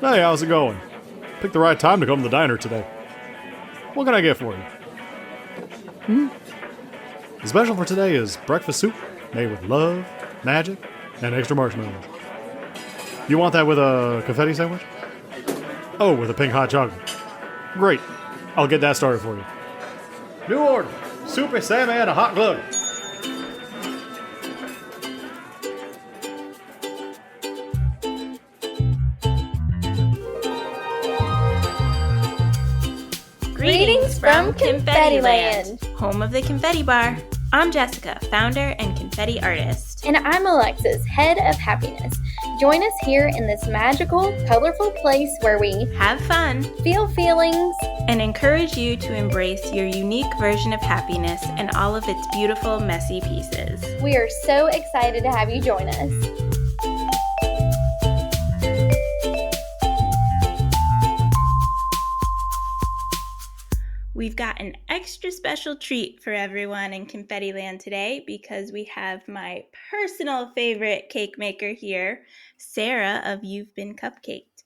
Hey, how's it going? Picked the right time to come to the diner today. What can I get for you? The special for today is breakfast soup made with love, magic, and extra marshmallows. You want that with a confetti sandwich? Oh, with a pink hot chocolate. Great. I'll get that started for you. New order. Soupy salmon and a hot glug. Greetings from Confetti Land, home of the Confetti Bar. I'm Jessica, founder and confetti artist. And I'm Alexis, head of happiness. Join us here in this magical, colorful place where we have fun, feel feelings, and encourage you to embrace your unique version of happiness and all of its beautiful, messy pieces. We are so excited to have you join us. We've got an extra special treat for everyone in Confetti Land today because we have my personal favorite cake maker here, Serra of You've Been Cupcaked.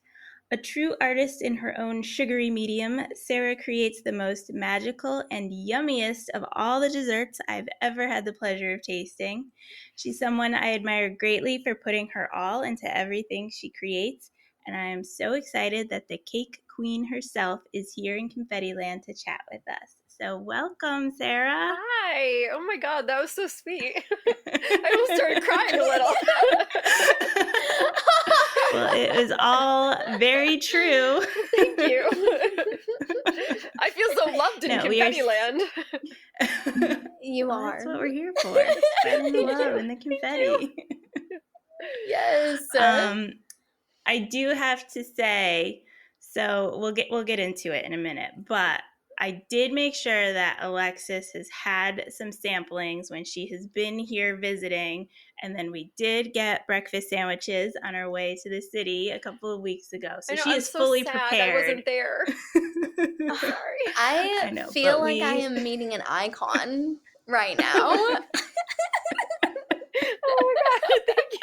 A true artist in her own sugary medium, Serra creates the most magical and yummiest of all the desserts I've ever had the pleasure of tasting. She's someone I admire greatly for putting her all into everything she creates, and I am so excited that the cake queen herself is here in Confetti Land to chat with us. So welcome, Sarah. Hi. Oh my God, that was so sweet. I almost started crying a little. Well, it was all very true. Thank you. I feel so loved in Confetti Land. You are. That's what we're here for. Spreading the love and the confetti. Yes. I do have to say, so we'll get into it in a minute, but I did make sure that Alexis has had some samplings when she has been here visiting, and then we did get breakfast sandwiches on our way to the city a couple of weeks ago. So she is fully prepared. I wasn't there. Sorry. I feel like I am meeting an icon right now. Oh my God, thank you.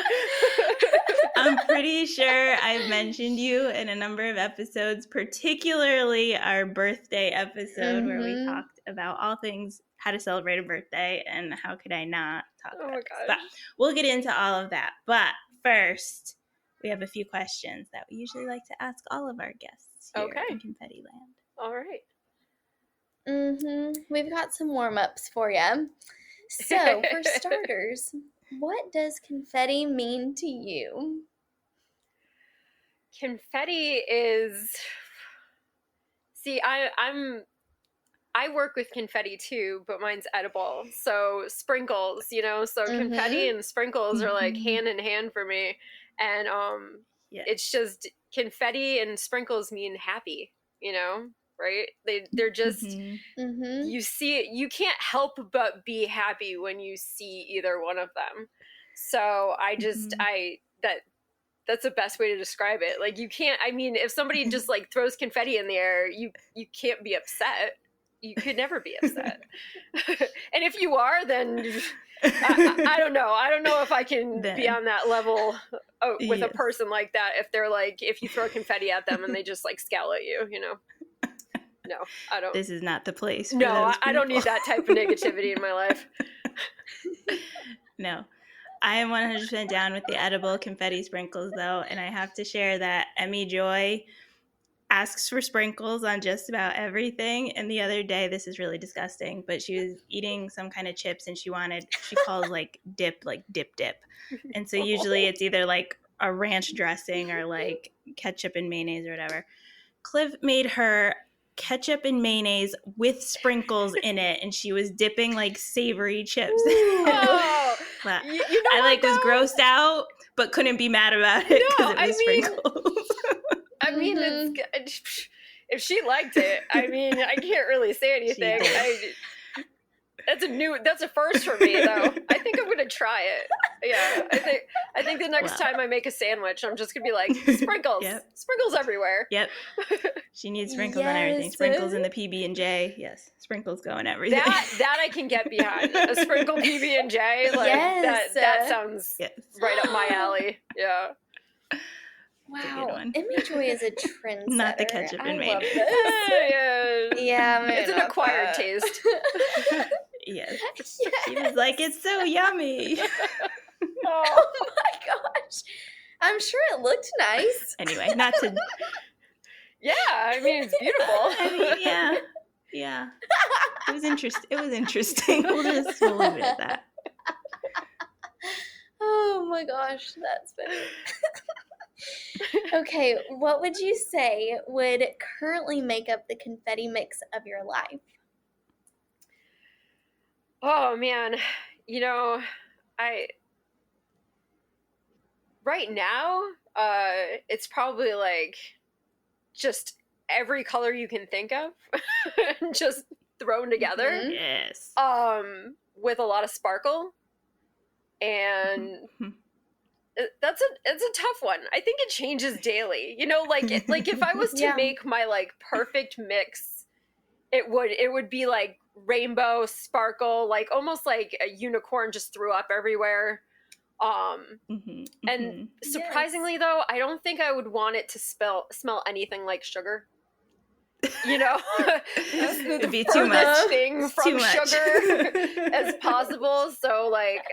I'm pretty sure I've mentioned you in a number of episodes, particularly our birthday episode where we talked about all things how to celebrate a birthday and how could I not talk about this. But we'll get into all of that. But first, we have a few questions that we usually like to ask all of our guests here in Confetti Land. All right. We've got some warm-ups for you. So, for starters, what does confetti mean to you? Confetti is... See, I work with confetti too, but mine's edible. So sprinkles, so confetti and sprinkles are like hand in hand for me. And it's just confetti and sprinkles mean happy, right? They're just, you see it, you can't help but be happy when you see either one of them. So that's the best way to describe it. Like you can't, if somebody just like throws confetti in the air, you can't be upset. You could never be upset. And if you are, then I don't know. I don't know if I can be on that level with a person like that. If they're like, if you throw confetti at them and they just like scowl at you, No, I don't. This is not the place for No, I don't need that type of negativity in my life. No. I am 100% down with the edible confetti sprinkles, though, and I have to share that Emmy Joy asks for sprinkles on just about everything. And the other day, this is really disgusting, but she was eating some kind of chips, and she calls like dip. And so usually it's either like a ranch dressing or like ketchup and mayonnaise or whatever. Cliff made her ketchup and mayonnaise with sprinkles in it, and she was dipping like savory chips. Oh, I was grossed out, but couldn't be mad about it because it was sprinkles. It's if she liked it, I can't really say anything. That's a first for me, though. I think I'm gonna try it. Yeah, I think the next time I make a sandwich, I'm just gonna be like sprinkles, sprinkles everywhere. Yep, she needs sprinkles on everything. Sprinkles in the PB&J. Yes, sprinkles go in everything. That I can get behind. A sprinkle PB&J, that sounds right up my alley. Yeah. Wow, one. Emmy Joy is a trendsetter. Not the ketchup and I mayonnaise. love this. Yeah, maybe It's an not acquired that. taste. Yes. Yes. He was like, it's so yummy. Oh my gosh. I'm sure it looked nice. Anyway, not to. Yeah, I mean, it's beautiful. I mean, yeah. It was interesting. We'll leave it at that. Oh my gosh, that's funny. Okay, what would you say would currently make up the confetti mix of your life? Oh man, you know, right now, it's probably like just every color you can think of, just thrown together. Mhm. Yes. With a lot of sparkle, and it's a tough one. I think it changes daily. You know, like if I was to Yeah. make my like perfect mix, it would be like rainbow sparkle, like almost like a unicorn just threw up everywhere. And surprisingly though, I don't think I would want it to smell anything like sugar. You know, It'd be too much. Thing from Too much. sugar as possible. So like,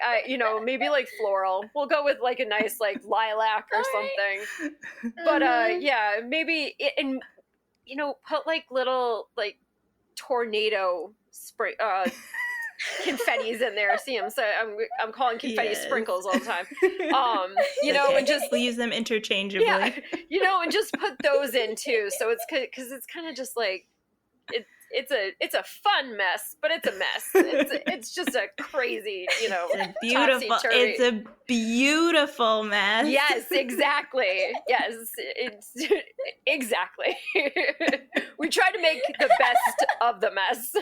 maybe like floral. We'll go with like a nice like lilac or something. But yeah, maybe and put like little like tornado spray confettis in there. See them? So I'm calling confetti sprinkles all the time. And just we'll use them interchangeably. yeah, and just put those in too. So it's because it's kind of just like it's a fun mess, but it's a mess. It's just a crazy, It's a beautiful mess. Yes, exactly. Yes, it's exactly. We try to make the best of the mess.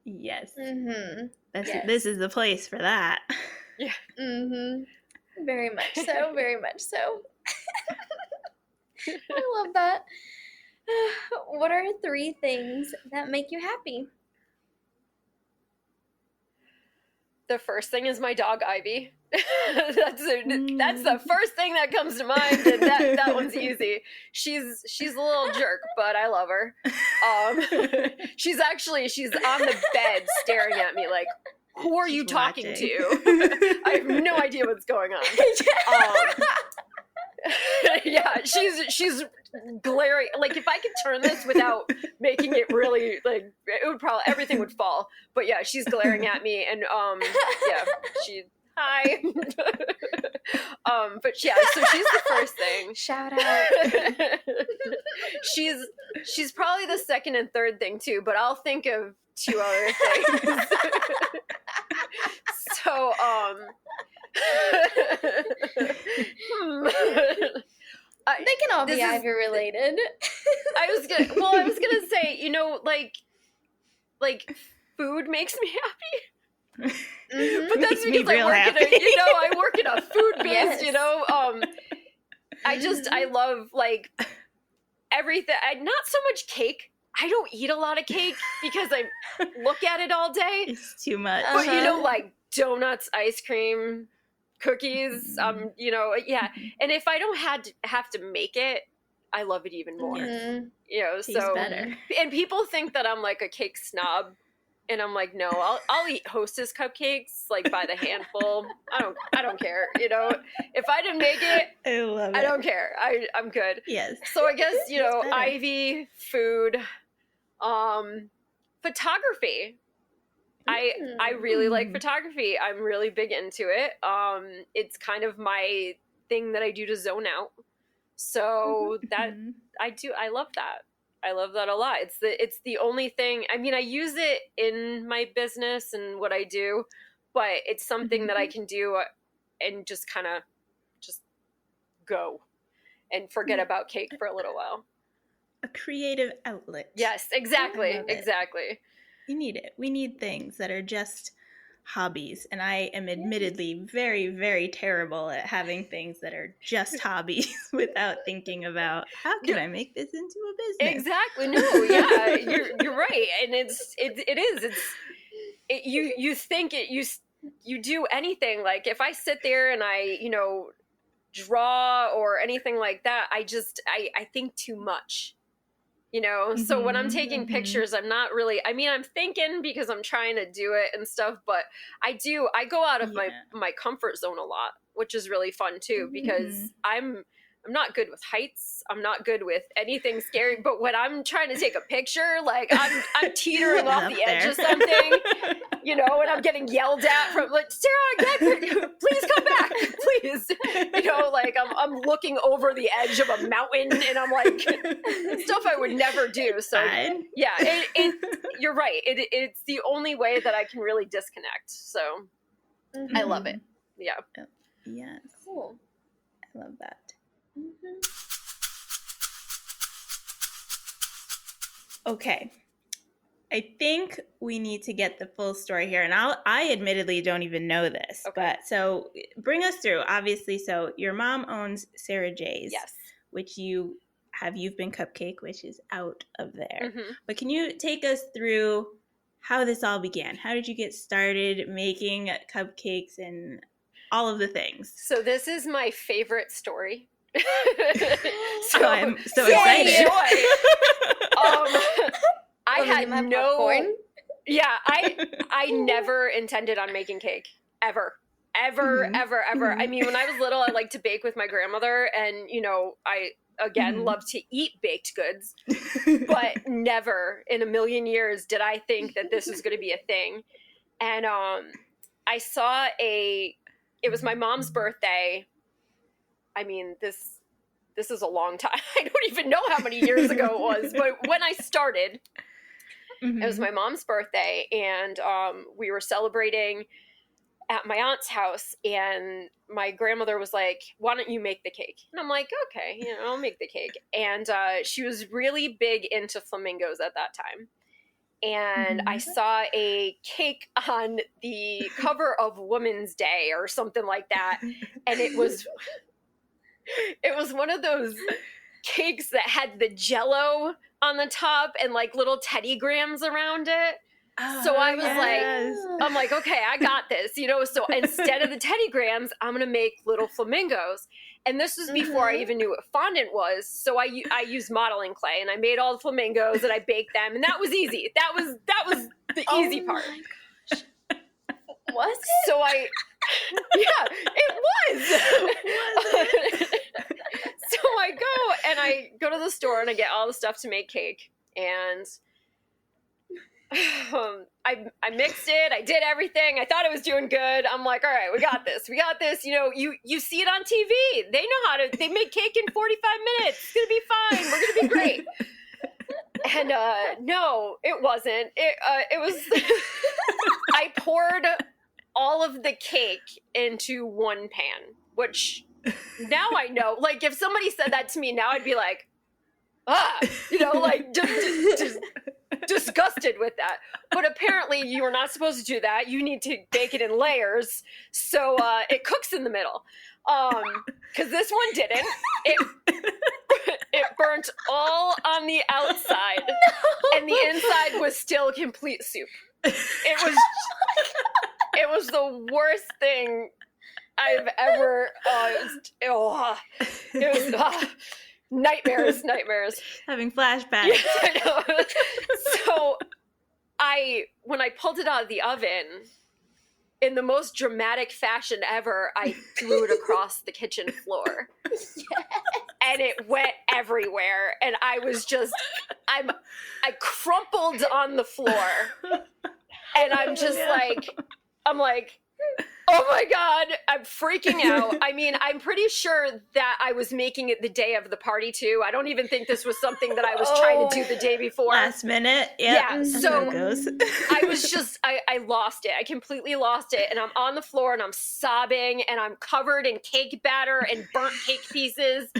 Yes. Mm-hmm. This is the place for that. Yeah. Mm-hmm. Very much so. Very much so. I love that. What are 3 things that make you happy? The first thing is my dog Ivy. That's the first thing that comes to mind, and that one's easy. She's a little jerk, but I love her. She's on the bed staring at me like, who are you talking to? I have no idea what's going on. Yeah, she's glaring. Like if I could turn this without making it really like, it would probably everything would fall. But yeah, she's glaring at me, and yeah, hi. But yeah, so she's the first thing. Shout out. She's probably the second and third thing too, but I'll think of 2 other things. So They can all be Ivy related. I was gonna say, like food makes me happy. Mm-hmm. But that's Makes me because real I work in a food-based, Yes. I love like everything. Not so much cake. I don't eat a lot of cake because I look at it all day. It's too much. But like donuts, ice cream, cookies, yeah. And if I don't have to make it, I love it even more. Mm-hmm. Tastes So better. And people think that I'm like a cake snob. And I'm like, no, I'll eat Hostess cupcakes like by the handful. I don't care. If I didn't make it, I love it. I don't care. I'm good. Yes. So I guess better. Ivy, food, photography. I really like photography. I'm really big into it. It's kind of my thing that I do to zone out. So that I love that. I love that a lot. It's the only thing. I mean, I use it in my business and what I do, but it's something that I can do and just kind of just go and forget about cake for a little while. A creative outlet. Yes, exactly. I love it. Exactly. You need it. We need things that are just hobbies. And I am admittedly very, very terrible at having things that are just hobbies without thinking about how can I make this into a business? Exactly. No, yeah, you're right. And you think it, you do anything. Like if I sit there and I, draw or anything like that. I think too much. You know, so when I'm taking pictures, I'm not really, I mean, I'm thinking because I'm trying to do it and stuff, but I go out of my comfort zone a lot, which is really fun too, because I'm not good with heights. I'm not good with anything scary, but when I'm trying to take a picture, like I'm teetering off the edge of something, you know, and I'm getting yelled at from like, Sarah, please come back, please. You know, like I'm looking over the edge of a mountain and I'm like, stuff I would never do. So yeah, you're right. It's the only way that I can really disconnect. So I love it. Yeah. Yes. Cool. I love that. Okay. I think we need to get the full story here. And I admittedly don't even know this. Okay. But so bring us through, obviously. So your mom owns Sarah J's. Yes. Which you've been Cupcake, which is out of there. But can you take us through how this all began? How did you get started making cupcakes and all of the things? So this is my favorite story. So I'm so excited. I had I never intended on making cake ever. I mean, when I was little, I liked to bake with my grandmother, and you know, I love to eat baked goods, but never in a million years did I think that this was going to be a thing. And I saw it was my mom's birthday. I mean, this is a long time. I don't even know how many years ago it was, but when I started, it was my mom's birthday, and we were celebrating at my aunt's house, and my grandmother was like, why don't you make the cake? And I'm like, okay, you know, I'll make the cake. And she was really big into flamingos at that time. And I saw a cake on the cover of Women's Day or something like that. And it was one of those cakes that had the Jell-O on the top and like little Teddy Grahams around it. So I was like, I'm like, okay, I got this, you know, so instead of the Teddy Grahams, I'm going to make little flamingos. And this was before I even knew what fondant was. So I used modeling clay, and I made all the flamingos and I baked them, and that was easy. That was the easy part. Was it? So it was. So I go to the store and I get all the stuff to make cake, and I mixed it. I did everything. I thought I was doing good. I'm like, all right, we got this. You know, you see it on TV. They know they make cake in 45 minutes. It's going to be fine. We're going to be great. And no, it wasn't. It was, I poured all of the cake into one pan, which now I know, like if somebody said that to me now, I'd be like, you know, like just disgusted with that. But apparently you are not supposed to do that. You need to bake it in layers. So it cooks in the middle. Because this one didn't. It burnt all on the outside. No. And the inside was still complete soup. It was the worst thing I've ever it was nightmares. Having flashbacks. Yeah, I know. So when I pulled it out of the oven, in the most dramatic fashion ever, I threw it across the kitchen floor. Yes. And it went everywhere. And I was just, I crumpled on the floor. And I'm just I'm like, oh my God, I'm freaking out. I mean, I'm pretty sure that I was making it the day of the party too. I don't even think this was something that I was trying to do the day before. Last minute. Yep. Yeah. So I was just, I lost it. I completely lost it. And I'm on the floor and I'm sobbing and I'm covered in cake batter and burnt cake pieces.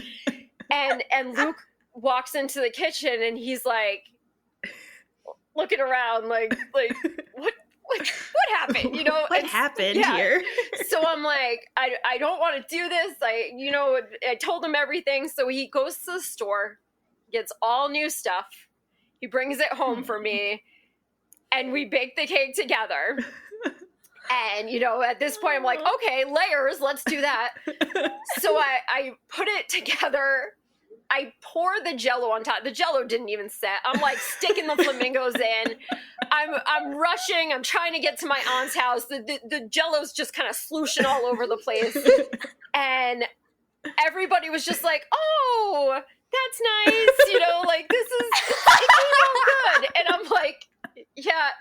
And Luke walks into the kitchen and he's like looking around like what happened? You know, what happened here? So I'm like, I don't want to do this. I told him everything. So he goes to the store, gets all new stuff. He brings it home for me, and we bake the cake together. And, you know, at this point I'm like, okay, layers, let's do that. So I put it together. I pour the Jell-O on top. The Jell-O didn't even set. I'm like sticking the flamingos in. I'm rushing. I'm trying to get to my aunt's house. The Jell-O's just kind of slooshing all over the place. And everybody was just like, oh, that's nice. You know, like this is, it came out good. And I'm like, yeah.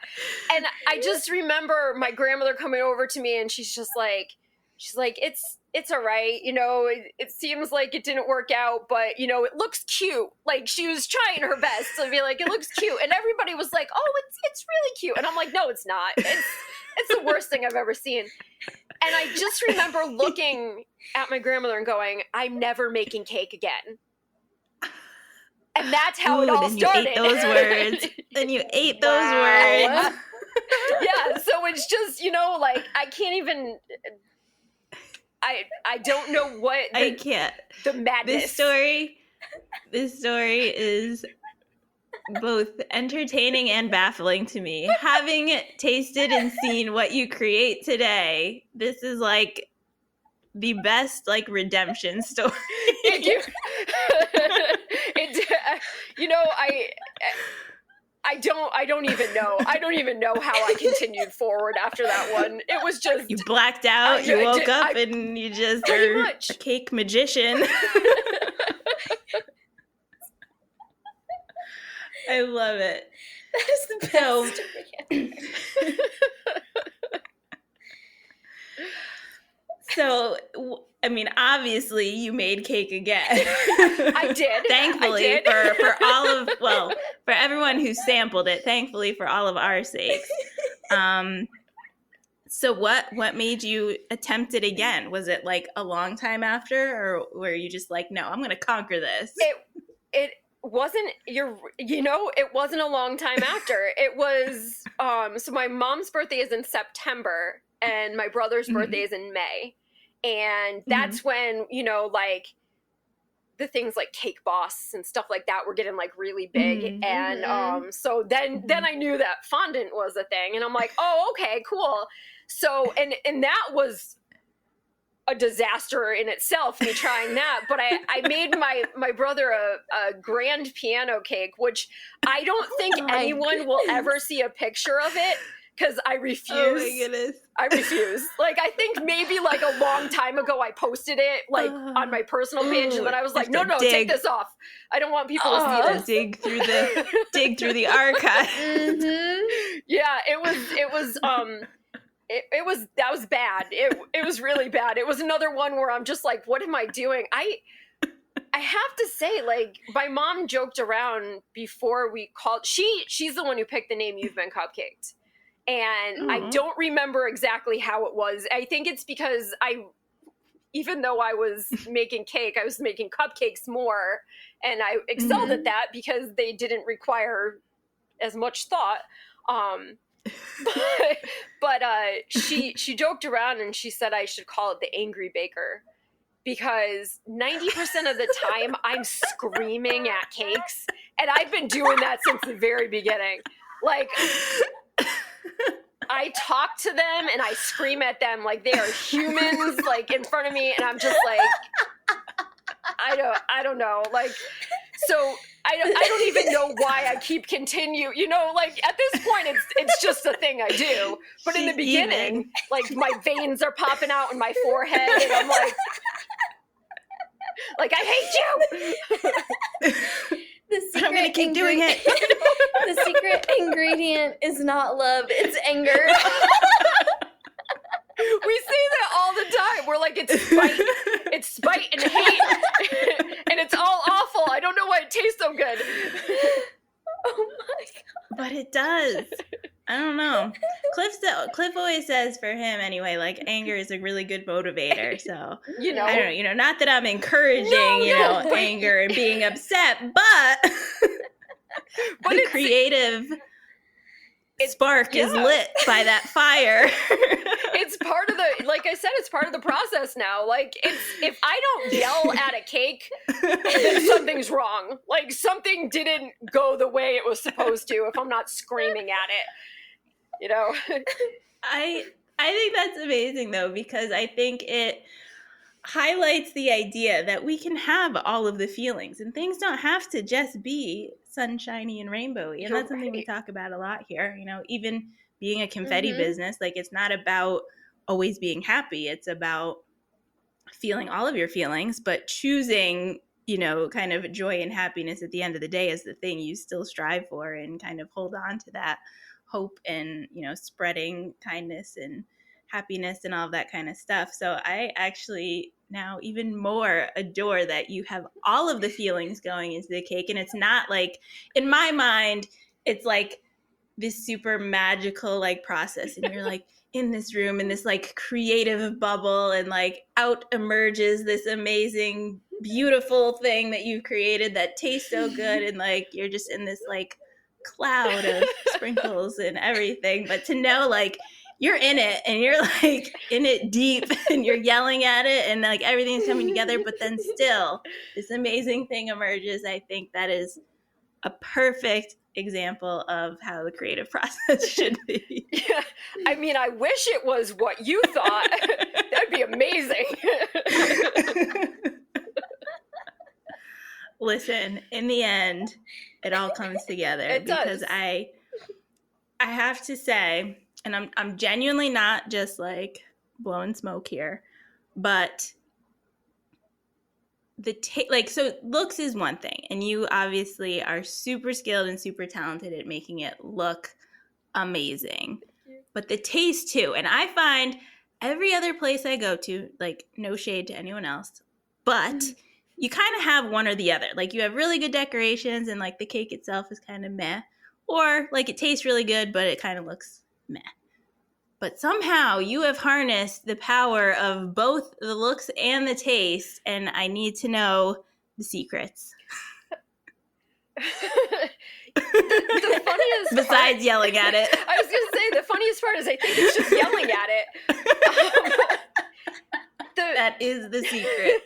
And I just remember my grandmother coming over to me and she's like, it's all right. You know, it seems like it didn't work out, but you know, it looks cute. Like she was trying her best to be like, it looks cute. And everybody was like, oh, it's really cute. And I'm like, no, it's not. It's the worst thing I've ever seen. And I just remember looking at my grandmother and going, I'm never making cake again. And that's how it all started. You ate those words. Then you ate those words. Yeah, so it's just, you know, like I can't even. I don't know what. I can't. The madness. This story is both entertaining and baffling to me. Having tasted and seen what you create today, this is like the best like redemption story. You know, I don't even know. I don't even know how I continued forward after that one. It was just you blacked out. You woke up and you just are a cake magician. I love it. That is the best story ever. So, I mean, obviously you made cake again. I did. Thankfully, for all of, well, for everyone who sampled it, thankfully for all of our sakes. So what made you attempt it again? Was it like a long time after, or were you just like, no, I'm going to conquer this? It wasn't, it wasn't a long time after. It was, so my mom's birthday is in September and my brother's birthday is in May. And that's when, you know, like the things like Cake Boss and stuff like that were getting like really big. And so then I knew that fondant was a thing. And I'm like, oh, okay, cool. So, and that was a disaster in itself, me trying that. But I made my brother a grand piano cake, which I don't think anyone will ever see a picture of it. Because I refuse. Oh my goodness. I refuse. Like, I think maybe like a long time ago I posted it like on my personal page, and then I was like, no, take this off. I don't want people to see this. Dig through the archive. Yeah, that was bad. It was really bad. It was another one where I'm just like, what am I doing? I have to say, like, my mom joked around before we called. She's the one who picked the name You've Been Cupcaked. And I don't remember exactly how it was. I think it's because even though I was making cake, I was making cupcakes more. And I excelled at that because they didn't require as much thought. But she joked around and she said I should call it the Angry Baker. Because 90% of the time I'm screaming at cakes. And I've been doing that since the very beginning. Like... I talk to them and I scream at them like they are humans, like in front of me, and I'm just like, I don't know, like, so I don't even know why I keep continue, you know, like at this point it's just a thing I do, but in the beginning, like my veins are popping out in my forehead, and I'm like I hate you. I'm gonna keep doing it. The secret ingredient is not love, it's anger. We say that all the time. We're like, it's spite and hate, and it's all awful. I don't know why it tastes so good. Oh my god! But it does. I don't know. Cliff always says for him anyway, like anger is a really good motivator. So you know, I don't know. Not that I'm encouraging, anger and being upset, but the creative spark is lit by that fire. It's part of the, like I said, it's part of the process now. Like, if I don't yell at a cake, then something's wrong. Like, something didn't go the way it was supposed to if I'm not screaming at it. You know? I think that's amazing, though, because I think it highlights the idea that we can have all of the feelings and things don't have to just be sunshiny and rainbowy. And that's something we talk about a lot here. Even being a confetti business, like it's not about always being happy. It's about feeling all of your feelings, but choosing, kind of joy and happiness at the end of the day is the thing you still strive for, and kind of hold on to that hope and, spreading kindness and happiness and all of that kind of stuff. So I actually now even more adore that you have all of the feelings going into the cake. And it's not like, in my mind, it's like this super magical like process, and you're like in this room in this like creative bubble, and like out emerges this amazing beautiful thing that you've created that tastes so good, and like you're just in this like cloud of sprinkles and everything. But to know like you're in it, and you're like in it deep, and you're yelling at it, and like everything's coming together, but then still this amazing thing emerges. I think that is a perfect example of how the creative process should be. Yeah. I mean, I wish it was what you thought. That'd be amazing. Listen, in the end, it all comes together. It does. Because I have to say, and I'm genuinely not just like blowing smoke here, but so looks is one thing, and you obviously are super skilled and super talented at making it look amazing, but the taste too. And I find every other place I go to, like no shade to anyone else, but you kind of have one or the other. Like you have really good decorations, and like the cake itself is kind of meh, or like it tastes really good but it kind of looks meh. But somehow you have harnessed the power of both the looks and the taste, and I need to know the secrets. The funniest Besides yelling at it. I was going to say, the funniest part is I think it's just yelling at it. That is the secret.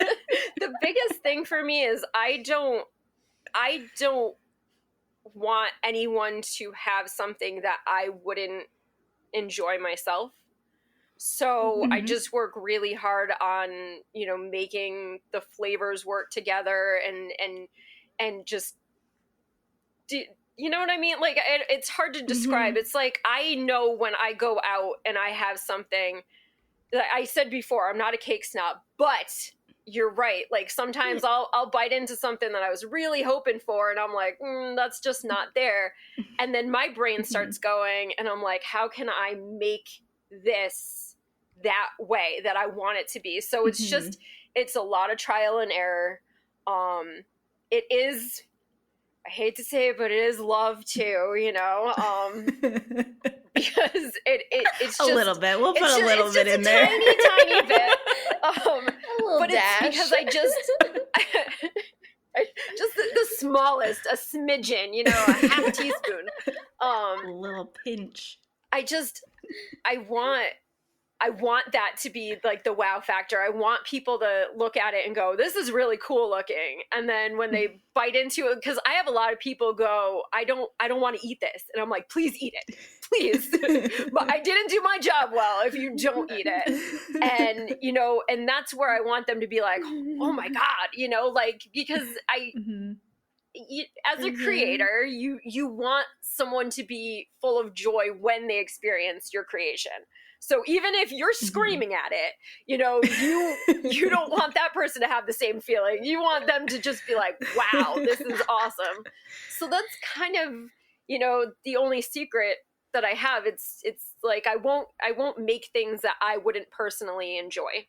The biggest thing for me is I don't want anyone to have something that I wouldn't enjoy myself. So I just work really hard on, making the flavors work together and just, you know what I mean? Like it's hard to describe. It's like, I know when I go out and I have something that I said before, I'm not a cake snob, but you're right. Like sometimes I'll bite into something that I was really hoping for, and I'm like, that's just not there. And then my brain starts going, and I'm like, how can I make this that way that I want it to be? So it's just, it's a lot of trial and error. It is, I hate to say it, but it is love too, because it's just a little bit. We'll put a little bit in there. Tiny bit. A little but dash. It's because I just the smallest, a smidgen, a half teaspoon. A little pinch. I want that to be like the wow factor. I want people to look at it and go, this is really cool looking. And then when they bite into it, because I have a lot of people go, I don't want to eat this. And I'm like, please eat it. Please. But I didn't do my job well if you don't eat it. And, and that's where I want them to be like, oh my God, because as a creator, you want someone to be full of joy when they experience your creation. So even if you're screaming at it, you don't want that person to have the same feeling. You want them to just be like, wow, this is awesome. So that's kind of, the only secret that I have. It's like, I won't make things that I wouldn't personally enjoy,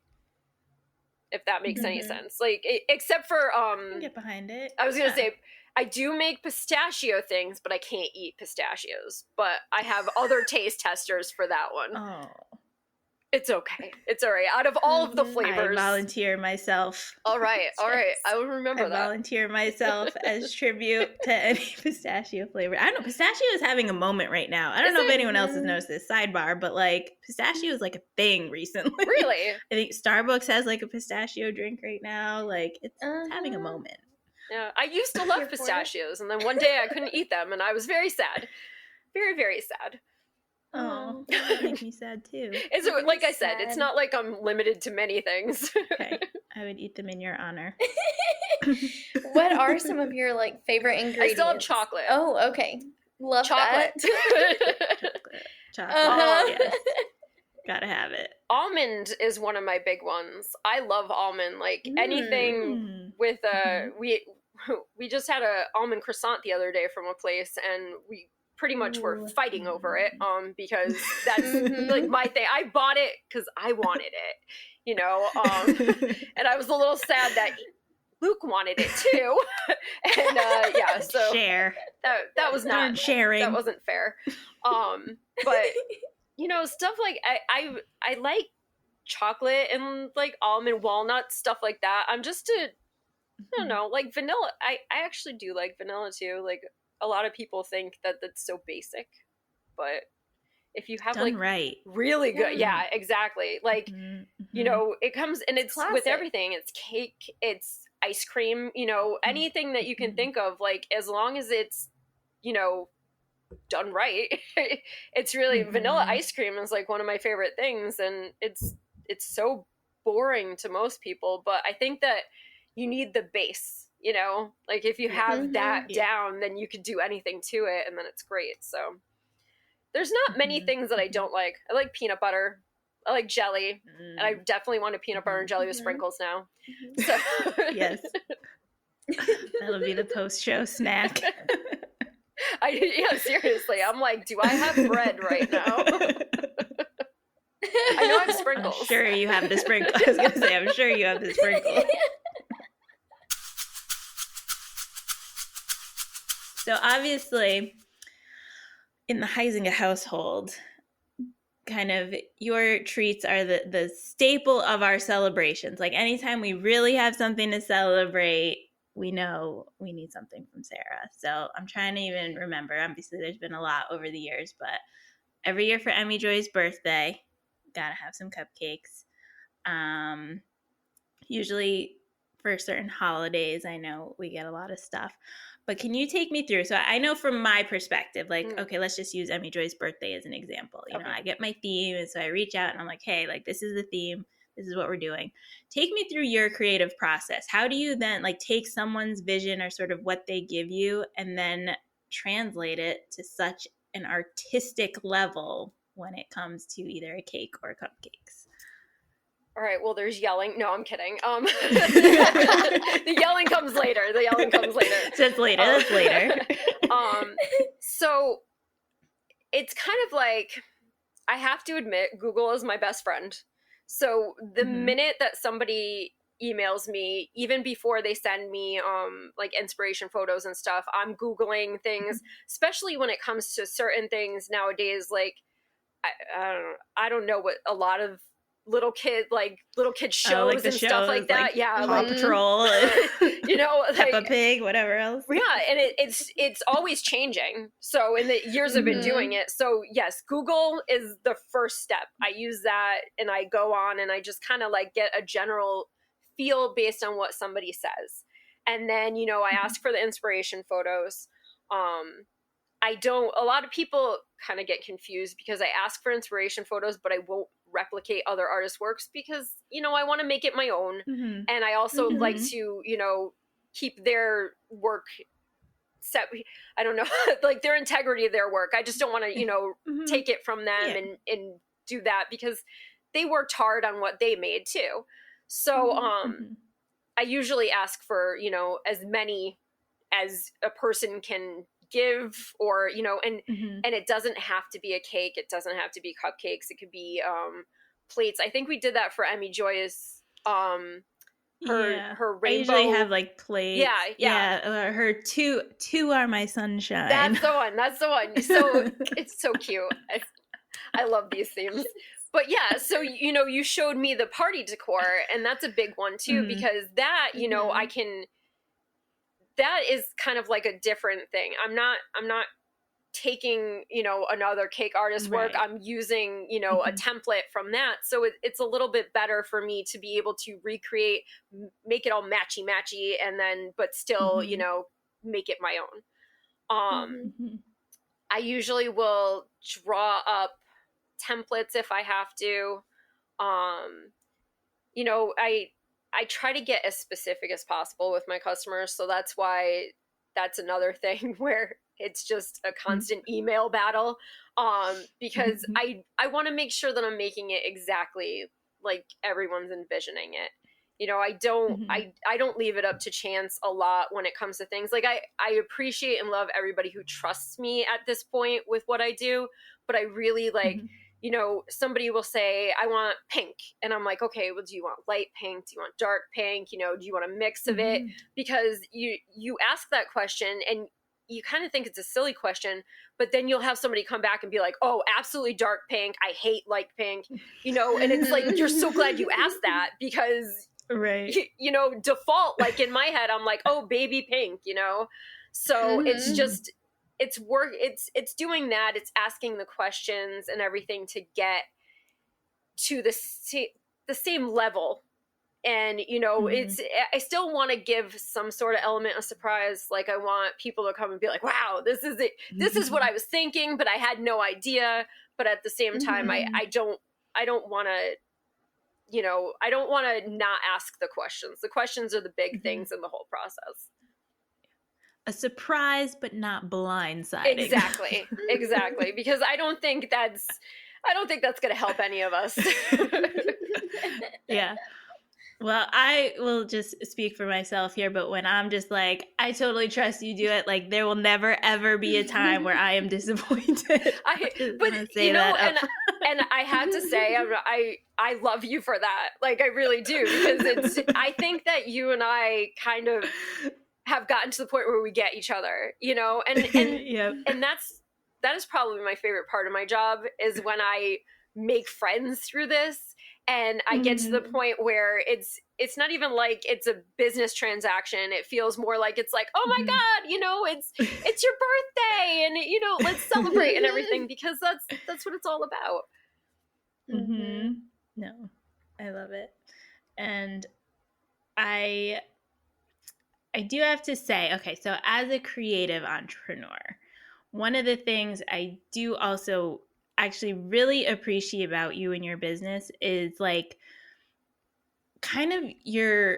if that makes any sense. Like, except for, I can get behind it. I was going to say, I do make pistachio things, but I can't eat pistachios. But I have other taste testers for that one. Oh. It's okay. It's all right. Out of all of the flavors. I volunteer myself. All right. I will remember that. I volunteer myself as tribute to any pistachio flavor. I don't know. Pistachio is having a moment right now. I don't know if anyone else has noticed this. Sidebar, but like pistachio is like a thing recently. Really? I think Starbucks has like a pistachio drink right now. Like it's having a moment. Yeah, I used to love pistachios, and then one day I couldn't eat them, and I was very sad. Very, very sad. Oh, that makes me sad too. It's like I said, it's sad. not like I'm limited to many things. Okay, I would eat them in your honor. What are some of your like favorite I ingredients? still have chocolate. Oh, okay. Love Chocolate. that. Chocolate. Uh-huh. Yes. Gotta have it. Almond is one of my big ones. I love almond. Like anything with we just had a almond croissant the other day from a place, and we pretty much were fighting over it because that's like my thing. I bought it because I wanted it, you know, and I was a little sad that Luke wanted it too. And yeah, so Share. that was not sharing. That wasn't fair. But you know, stuff like I like chocolate and like almond walnut stuff like that. I'm just I don't know, like vanilla. I actually do like vanilla too. Like a lot of people think that that's so basic, but if you have Done like right. really good, yeah, exactly. Like you know, it comes and it's Classic. with everything. It's cake, it's ice cream. You know, anything that you can think of. Like as long as it's you know done right, it's really vanilla ice cream is like one of my favorite things, and it's so boring to most people, but I think that you need the base, you know, like if you have that down, then you could do anything to it and then it's great. So there's not many things that I don't like. I like peanut butter, I like jelly, and I definitely want a peanut butter and jelly with sprinkles now. So Yes. That'll be the post-show snack. yeah, seriously, I'm like, do I have bread right now? I know I have sprinkles. I'm sure you have the sprinkle. I was going to say, I'm sure you have the sprinkle. So obviously, in the Huizenga household, kind of your treats are the staple of our celebrations. Like anytime we really have something to celebrate, we know we need something from Serra. So I'm trying to even remember. Obviously, there's been a lot over the years, but every year for Emmy Joy's birthday, gotta have some cupcakes. Usually for certain holidays, I know we get a lot of stuff. But can you take me through? So I know from my perspective, like, okay, let's just use Emmy Joy's birthday as an example. You know, I get my theme, and so I reach out and I'm like, hey, like this is the theme. This is what we're doing. Take me through your creative process. How do you then like take someone's vision or sort of what they give you and then translate it to such an artistic level when it comes to either a cake or cupcakes? All right, well, there's yelling. No, I'm kidding. The yelling comes later. So it's later. That's later. So it's kind of like, I have to admit, Google is my best friend. So the minute that somebody emails me, even before they send me like inspiration photos and stuff, I'm Googling things, especially when it comes to certain things nowadays. Like, I don't know what a lot of little kid shows like and stuff like that. Like yeah, Paw Patrol, you know, Peppa like, Pig, whatever else. Yeah, and it's always changing. So in the years I've been doing it, so yes, Google is the first step. I use that and I go on and I just kind of like get a general feel based on what somebody says. And then, you know, I ask for the inspiration photos. A lot of people kind of get confused because I ask for inspiration photos, but I won't replicate other artists' works because, you know, I want to make it my own. And I also like to, you know, keep their work set. I don't know, like their integrity of their work. I just don't want to, you know, take it from them and do that because they worked hard on what they made too. So, I usually ask for, you know, as many as a person can give, or, you know, and it doesn't have to be a cake. It doesn't have to be cupcakes. It could be plates. I think we did that for Emmy Joy's her rainbow. I usually have like plates. Yeah. Her two are my sunshine. That's the one. So it's so cute. I love these themes. But yeah, so, you know, you showed me the party decor, and that's a big one too, because that, you know, that is kind of like a different thing. I'm not taking, you know, another cake artist work. I'm using, you know, a template from that. So it's a little bit better for me to be able to recreate, make it all matchy, and then, but still, you know, make it my own. I usually will draw up templates if I have to. You know, I try to get as specific as possible with my customers, so that's why that's another thing where it's just a constant email battle, because I want to make sure that I'm making it exactly like everyone's envisioning it. You know, I don't leave it up to chance a lot when it comes to things. Like I appreciate and love everybody who trusts me at this point with what I do, but I really like, you know, somebody will say, I want pink. And I'm like, okay, well, do you want light pink? Do you want dark pink? You know, do you want a mix of it? Because you ask that question and you kind of think it's a silly question, but then you'll have somebody come back and be like, oh, absolutely dark pink. I hate light pink, you know, and it's like, you're so glad you asked that because, right. You know, default, like in my head, I'm like, oh, baby pink, you know? So it's just, it's work. It's doing that. It's asking the questions and everything to get to the same level. And, you know, I still want to give some sort of element of surprise. Like I want people to come and be like, wow, this is it. This is what I was thinking, but I had no idea. But at the same time, I don't want to, you know, I don't want to not ask the questions. The questions are the big things in the whole process. A surprise, but not blindsiding. Exactly. Because I don't think that's going to help any of us. Yeah. Well, I will just speak for myself here, but when I'm just like, I totally trust you do it, like there will never ever be a time where I am disappointed. But you know, and I had to say, I love you for that. Like I really do, because I think that you and I kind of have gotten to the point where we get each other, you know, and and that is probably my favorite part of my job, is when I make friends through this. And I get to the point where it's not even like it's a business transaction. It feels more like it's like, oh my God, you know, it's your birthday and, you know, let's celebrate and everything, because that's what it's all about. No, I love it. And I do have to say, okay, so as a creative entrepreneur, one of the things I do also actually really appreciate about you and your business is like kind of your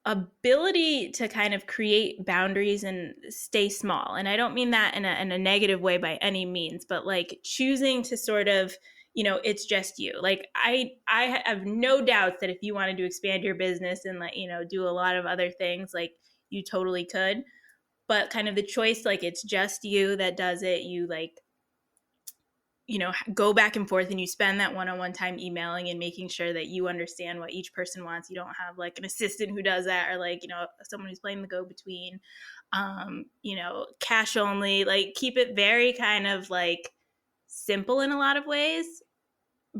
ability to kind of create boundaries and stay small. And I don't mean that in a negative way by any means, but like choosing to sort of, you know, it's just you. Like I have no doubts that if you wanted to expand your business and like, you know, do a lot of other things, like you totally could. But kind of the choice, like it's just you that does it. You like, you know, go back and forth and you spend that one-on-one time emailing and making sure that you understand what each person wants. You don't have like an assistant who does that, or like, you know, someone who's playing the go-between, you know, cash only, like keep it very kind of like simple in a lot of ways,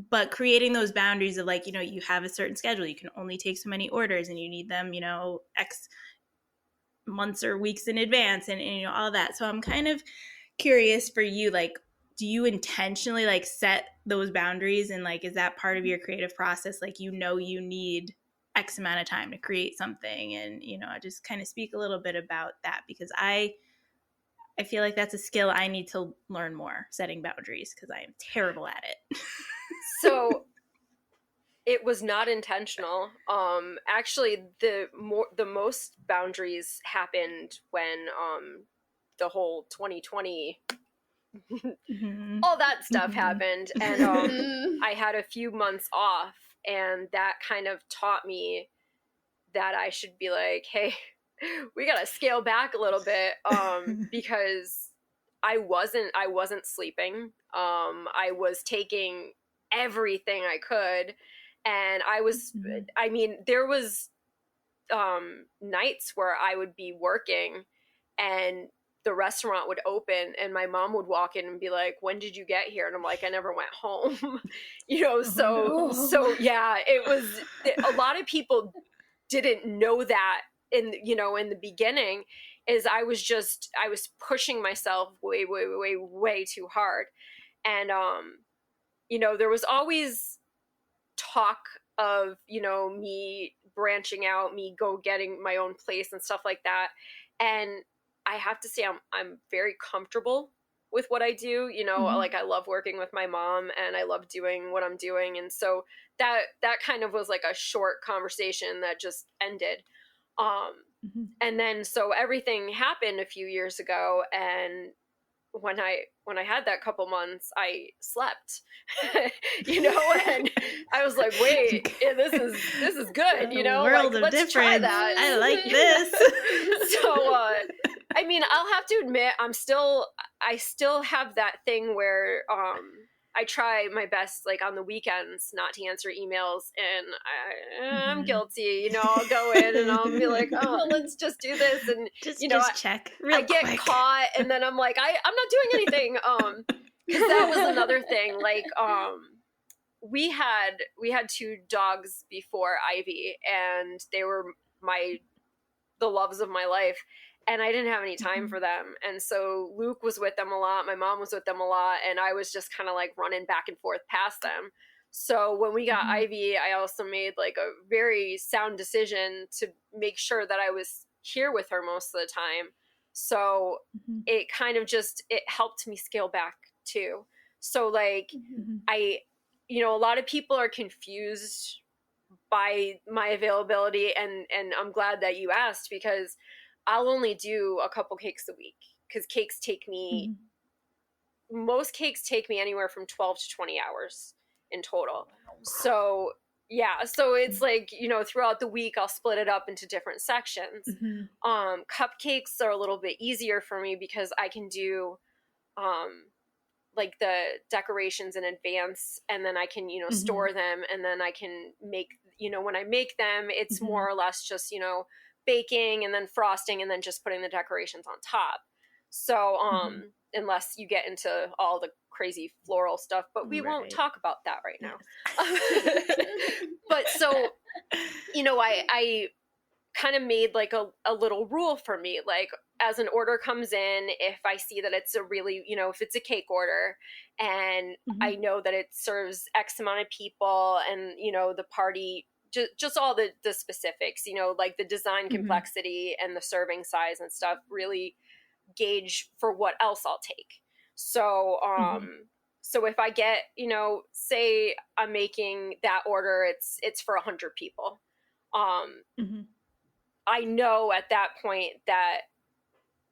but creating those boundaries of like, you know, you have a certain schedule, you can only take so many orders and you need them, you know, X months or weeks in advance and you know, all that. So I'm kind of curious for you, like, do you intentionally like set those boundaries, and like is that part of your creative process, like you know you need X amount of time to create something? And you know, I just kind of speak a little bit about that, because I feel like that's a skill I need to learn more, setting boundaries, because I am terrible at it. So it was not intentional. Actually the most boundaries happened when the whole 2020 all that stuff happened, and I had a few months off, and that kind of taught me that I should be like, hey, we gotta scale back a little bit, because I wasn't sleeping. I was taking everything I could, and I mean, there was nights where I would be working and the restaurant would open and my mom would walk in and be like, when did you get here? And I'm like, I never went home. You know, so yeah, it was, a lot of people didn't know that in the beginning, is I was pushing myself way too hard. And you know, there was always talk of, you know, me branching out, me getting my own place and stuff like that. And I have to say, I'm very comfortable with what I do. You know, like I love working with my mom and I love doing what I'm doing. And so that kind of was like a short conversation that just ended. And then so everything happened a few years ago, and when I had that couple months, I slept, you know, and I was like, wait, this is good, you know, world like of let's try difference. that. I like this. So, I mean, I'll have to admit, I still have that thing where, I try my best, like on the weekends, not to answer emails, and I'm guilty. You know, I'll go in and I'll be like, oh, let's just do this, and Just you know, check real I get quick. caught, and then I'm like, I'm not doing anything. Because that was another thing. Like, we had 2 dogs before Ivy, and they were the loves of my life. And I didn't have any time for them. And so Luke was with them a lot. My mom was with them a lot. And I was just kind of like running back and forth past them. So when we got Ivy, I also made like a very sound decision to make sure that I was here with her most of the time. So it kind of it helped me scale back too. So like you know, a lot of people are confused by my availability, and I'm glad that you asked, because I'll only do a couple cakes a week, because cakes take me, most cakes take me anywhere from 12 to 20 hours in total. So yeah, so it's like, you know, throughout the week, I'll split it up into different sections. Cupcakes are a little bit easier for me because I can do, like the decorations in advance, and then I can, you know, store them, and then I can make, you know, when I make them, it's more or less just, you know, baking and then frosting and then just putting the decorations on top. So unless you get into all the crazy floral stuff, but we won't talk about that right now. But so, you know, I kind of made like a little rule for me, like as an order comes in, if I see that it's a really, you know, if it's a cake order and I know that it serves X amount of people, and, you know, the party, just all the specifics, you know, like the design complexity and the serving size and stuff really gauge for what else I'll take. So, so if I get, you know, say I'm making that order, it's for 100 people. I know at that point that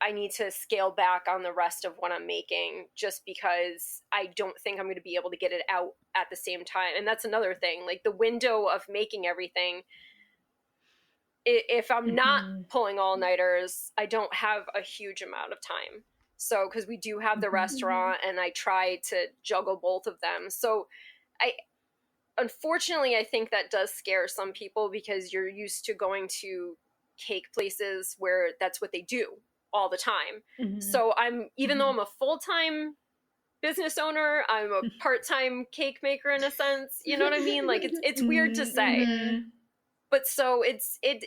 I need to scale back on the rest of what I'm making, just because I don't think I'm going to be able to get it out at the same time. And that's another thing, like the window of making everything. If I'm not pulling all-nighters, I don't have a huge amount of time. So, because we do have the restaurant, and I try to juggle both of them. So unfortunately, I think that does scare some people, because you're used to going to cake places where that's what they do all the time. So even though I'm a full-time business owner, I'm a part-time cake maker in a sense, you know what I mean? Like it's weird to say, but so it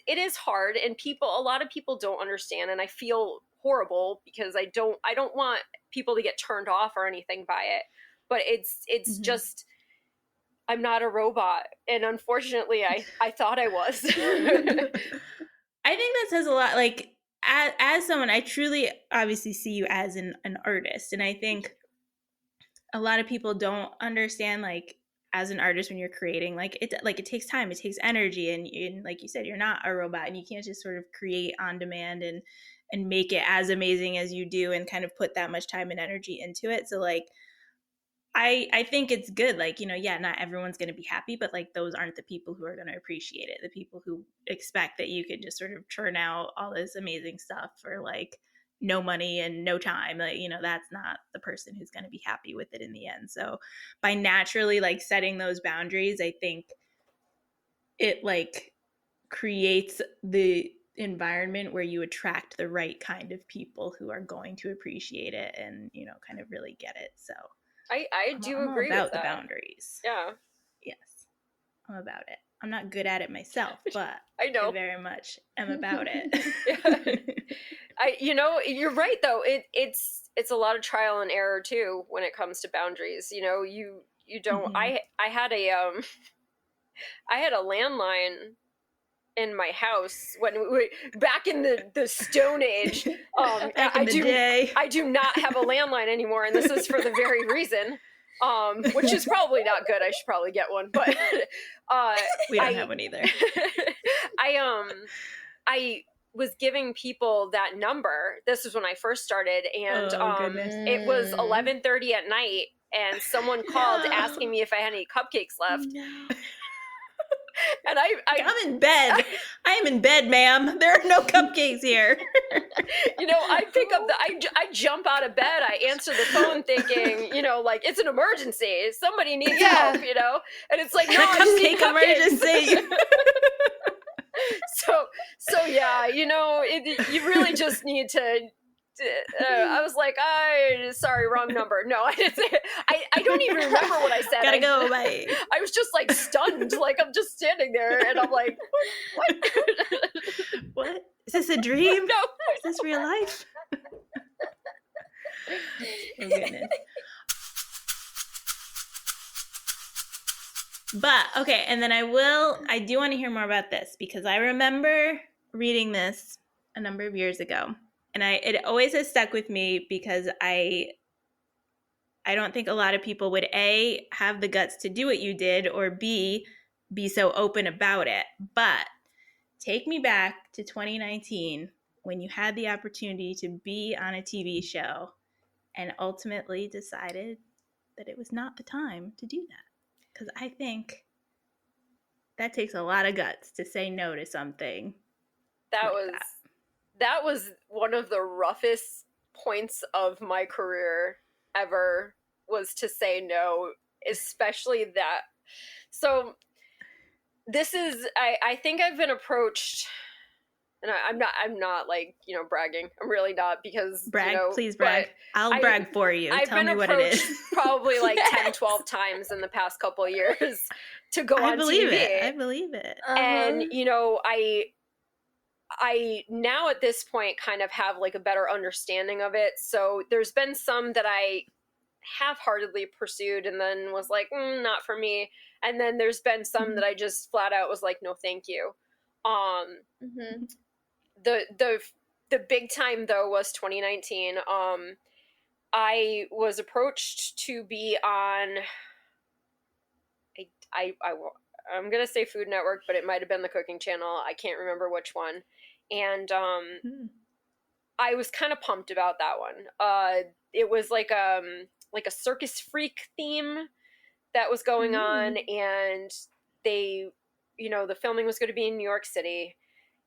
is hard, and a lot of people don't understand, and I feel horrible because I don't want people to get turned off or anything by it, but it's just, I'm not a robot, and unfortunately I thought I was. I think that says a lot. Like, as someone, I truly obviously see you as an artist. And I think a lot of people don't understand, like, as an artist, when you're creating, like it takes time, it takes energy. And like you said, you're not a robot, and you can't just sort of create on demand and make it as amazing as you do and kind of put that much time and energy into it. So like, I think it's good. Like, you know, yeah, not everyone's going to be happy, but like those aren't the people who are going to appreciate it. The people who expect that you could just sort of churn out all this amazing stuff for like no money and no time, like, you know, that's not the person who's going to be happy with it in the end. So by naturally like setting those boundaries, I think it like creates the environment where you attract the right kind of people who are going to appreciate it and, you know, kind of really get it. So I do agree about with the that. boundaries. Yeah. Yes, I'm about it. I'm not good at it myself, but I know. I very much am about it. Yeah. You know, you're right though. It's a lot of trial and error too when it comes to boundaries. You know, you don't. I had a I had a landline in my house when back in the Stone Age. Back in the day. I do not have a landline anymore, and this is for the very reason. Which is probably not good. I should probably get one, but we don't have one either. I was giving people that number. This is when I first started, and goodness. it was 11:30 at night, and someone called asking me if I had any cupcakes left. No. And I'm in bed. I am in bed, ma'am. There are no cupcakes here. I pick up I jump out of bed. I answer the phone thinking, like it's an emergency. Somebody needs help, and it's like, no, I just need cupcake emergency. So yeah, you really just need to. I was like, sorry, wrong number. No, I didn't say. I don't even remember what I said. Gotta go, bye. I was just like stunned, like I'm just standing there, and I'm like, what? What? Is this a dream? No, is this real life? Oh goodness. But okay, and then I do want to hear more about this because I remember reading this a number of years ago. And it always has stuck with me because I don't think a lot of people would A, have the guts to do what you did, or B, be so open about it. But take me back to 2019 when you had the opportunity to be on a TV show and ultimately decided that it was not the time to do that. Because I think that takes a lot of guts to say no to something. That was one of the roughest points of my career ever, was to say no, especially that. So this is, I think I've been approached, and I'm not like, bragging. I'm really not, because brag, please brag. I'll brag for you. Tell me what it is. Probably like 10, 12 times in the past couple of years to go on TV. I believe it. And, I now at this point kind of have like a better understanding of it. So there's been some that I half-heartedly pursued and then was like, not for me. And then there's been some that I just flat out was like, no, thank you. The big time though was 2019. I was approached to be on, I'm going to say Food Network, but it might've been the Cooking Channel. I can't remember which one. And I was kind of pumped about that one. It was like a circus freak theme that was going on, and they, the filming was going to be in New York City,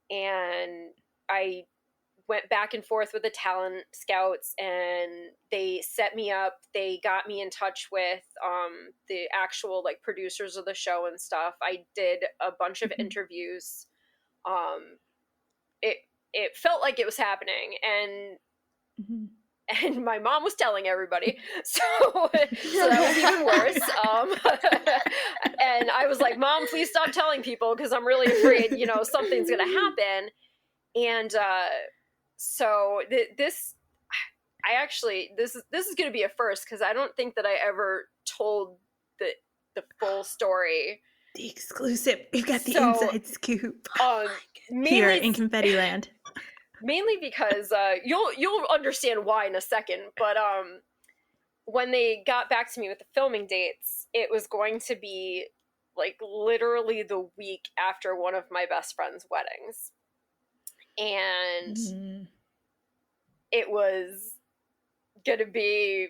and I went back and forth with the talent scouts, and they set me up. They got me in touch with the actual like producers of the show and stuff. I did a bunch of interviews. It felt like it was happening, and my mom was telling everybody, so that was even worse. And I was like, Mom, please stop telling people, because I'm really afraid, something's gonna happen. And so this is gonna be a first, because I don't think that I ever told the full story. The exclusive. We've got the inside scoop here in Confetti Land. Mainly because you'll understand why in a second. But when they got back to me with the filming dates, it was going to be like literally the week after one of my best friend's weddings, and it was gonna be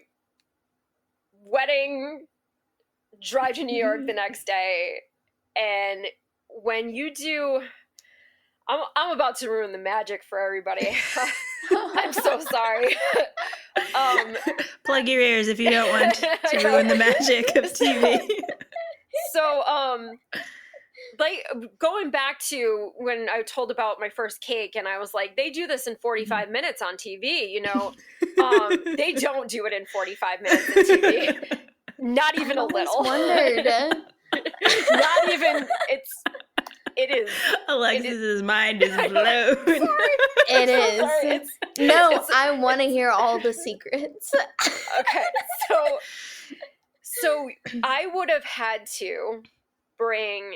wedding, drive to New York the next day. And when you do, I'm about to ruin the magic for everybody. I'm so sorry. Plug your ears if you don't want to ruin the magic of TV. So, like going back to when I told about my first cake, and I was like, they do this in 45 minutes on TV, they don't do it in 45 minutes on TV. Not even a little. Wondered. Not even. It is. Alexis's mind is blown. It is. I want to hear all the secrets. Okay, so I would have had to bring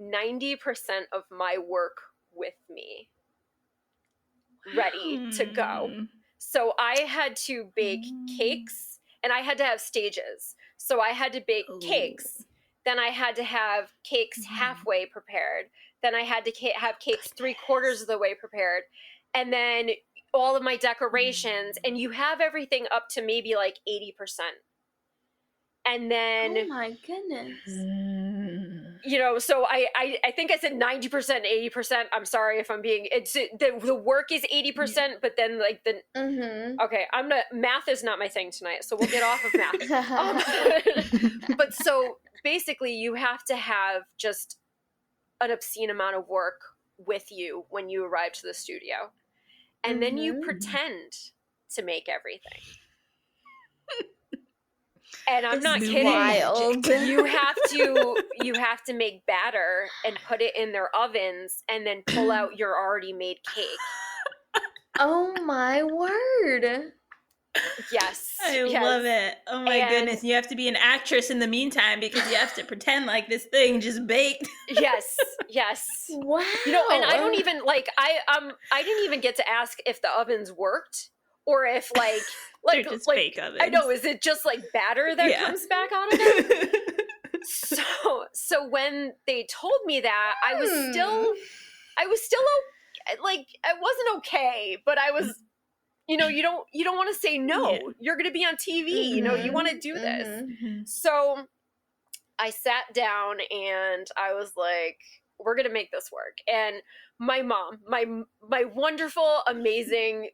90% of my work with me ready to go. So I had to bake cakes, and I had to have stages. So I had to bake cakes. Then I had to have cakes halfway prepared. Then I had to have cakes 3/4 of the way prepared. And then all of my decorations, and you have everything up to maybe like 80%. And then, Oh my goodness. you know, so I think I said 90%, 80%. I'm sorry if I'm being, it's the work is 80%, but then like the, okay, math is not my thing tonight, so we'll get off of math. But so basically you have to have just an obscene amount of work with you when you arrive to the studio. And then you pretend to make everything. And I'm not kidding. Wild. You have to make batter and put it in their ovens and then pull out your already made cake. Oh my word. Yes. I love it. Oh my goodness. You have to be an actress in the meantime because you have to pretend like this thing just baked. Yes. Wow. You know, and I don't even I didn't even get to ask if the ovens worked or if like just fake ovens. I know, is it just like batter that comes back out of it? So when they told me that, I was still like, I wasn't okay, but I was, you know, you don't want to say no. Yeah. You're going to be on TV, you know, you want to do this. So I sat down and I was like, we're going to make this work. And my mom, my wonderful, amazing,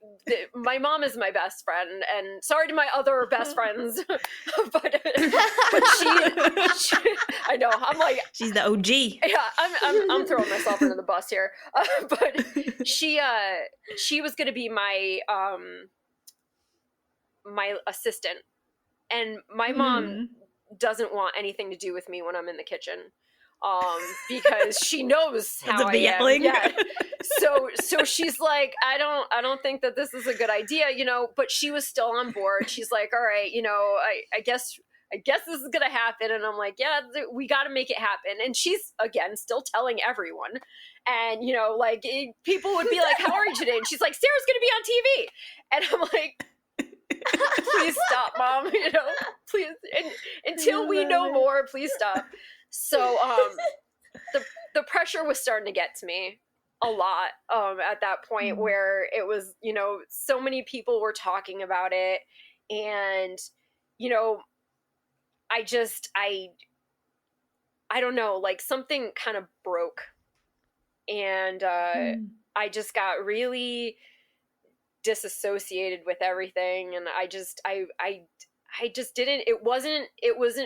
my mom is my best friend, and sorry to my other best friends, but she I know, I'm like, she's the OG. Yeah, I'm throwing myself under the bus here, but she was going to be my my assistant, and my mom doesn't want anything to do with me when I'm in the kitchen. Because she knows how I am. Yeah. So she's like, I don't think that this is a good idea, you know, but she was still on board. She's like, all right, you know, I guess this is going to happen. And I'm like, yeah, we got to make it happen. And she's, again, still telling everyone. And, you know, like people would be like, how are you today? And she's like, Sarah's going to be on TV. And I'm like, please stop, Mom, you know, please. And until we know more, please stop. So the pressure was starting to get to me a lot at that point where it was, you know, so many people were talking about it, and, you know, I don't know, like something kind of broke, and I just got really disassociated with everything, and I just didn't, it wasn't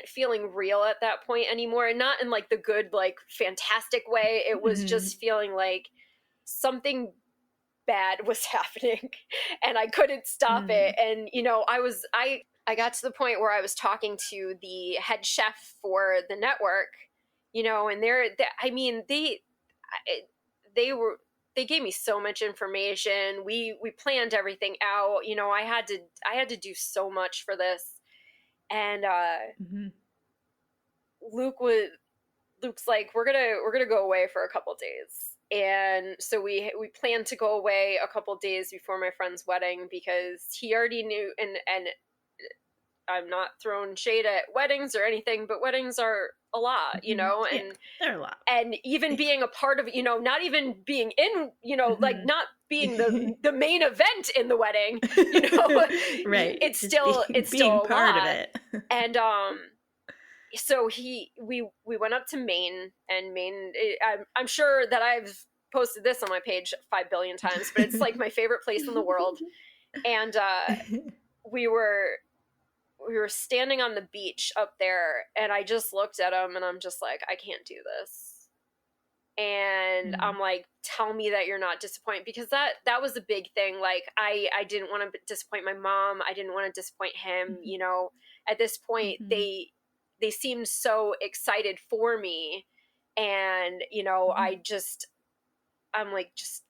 feeling real at that point anymore, and not in like the good, like fantastic way. It was just feeling like something bad was happening and I couldn't stop it. And, you know, I got to the point where I was talking to the head chef for the network, you know, and they gave me so much information. We planned everything out. You know, I had to do so much for this. And Luke's like, we're gonna go away for a couple days. And so we planned to go away a couple days before my friend's wedding, because he already knew, and I'm not throwing shade at weddings or anything, but weddings are a lot, you know, and they're a lot. And even being a part of, you know, not even being in, you know, like not being the main event in the wedding, you know, right. It's still a part lot. of it. And so we went up to Maine, and Maine, I'm sure that I've posted this on my page 5 billion times, but it's like my favorite place in the world. And we were standing on the beach up there, and I just looked at him, and I'm just like, I can't do this. And I'm like, tell me that you're not disappointed, because that was a big thing. Like, I didn't want to disappoint my mom. I didn't want to disappoint him. You know, at this point, they seemed so excited for me. And, you know, I'm like, just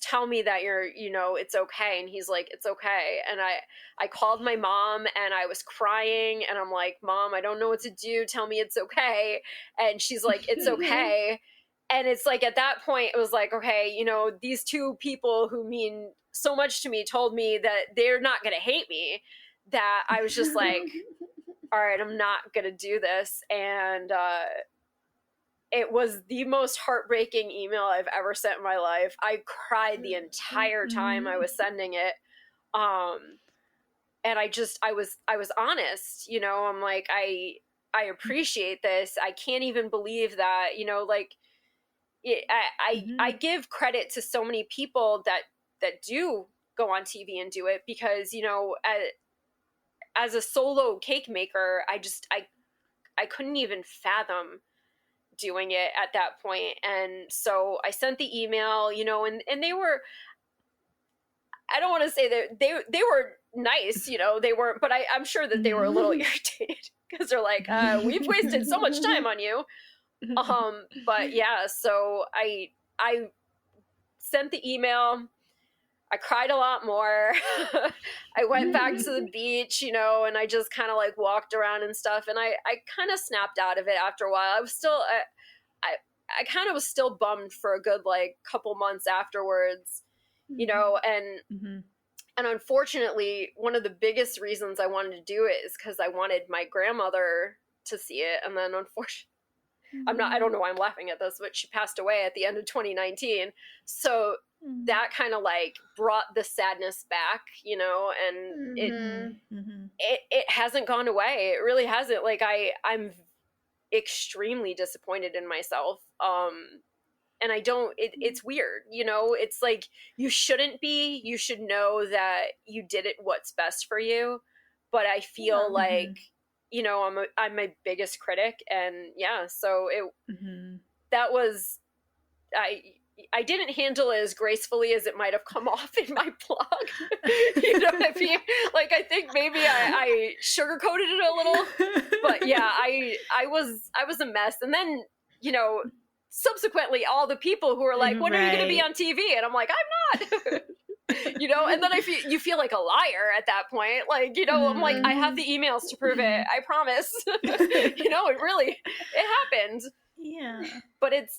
tell me that you're, you know, it's okay. And he's like, it's okay. And I called my mom, and I was crying, and I'm like, Mom, I don't know what to do. Tell me it's okay. And she's like, it's okay. And it's like at that point, it was like, okay, you know, these two people who mean so much to me told me that they're not going to hate me, that I was just like, all right, I'm not going to do this. And it was the most heartbreaking email I've ever sent in my life. I cried the entire time I was sending it. And I was honest, you know, I'm like, I appreciate this. I can't even believe that, you know, like, I give credit to so many people that do go on TV and do it, because, you know, as a solo cake maker, I couldn't even fathom doing it at that point. And so I sent the email, you know, and they were, I don't want to say that they were nice, you know, they weren't, but I'm sure that they were a little irritated, because they're like, we've wasted so much time on you. But yeah, so I sent the email. I cried a lot more. I went back to the beach, you know, and I just kind of like walked around and stuff. And I kind of snapped out of it after a while. I was still, I kind of was still bummed for a good like couple months afterwards, you know, and unfortunately, one of the biggest reasons I wanted to do it is because I wanted my grandmother to see it. And then unfortunately, I don't know why I'm laughing at this, but she passed away at the end of 2019. So that kind of like brought the sadness back, you know, and it hasn't gone away. It really hasn't. Like I'm extremely disappointed in myself. And I don't, it's weird, you know, it's like, you shouldn't be, you should know that you did it what's best for you. But I feel like, you know, I'm my biggest critic, and yeah, so that was, I didn't handle it as gracefully as it might have come off in my blog. You know what I mean? Like, I think maybe I sugarcoated it a little, but yeah, I was a mess. And then, you know, subsequently all the people who are like, when are you going to be on TV? And I'm like, I'm not. You know, and then you feel like a liar at that point. Like, you know, I'm like, I have the emails to prove it. I promise. You know, it happened. Yeah. But it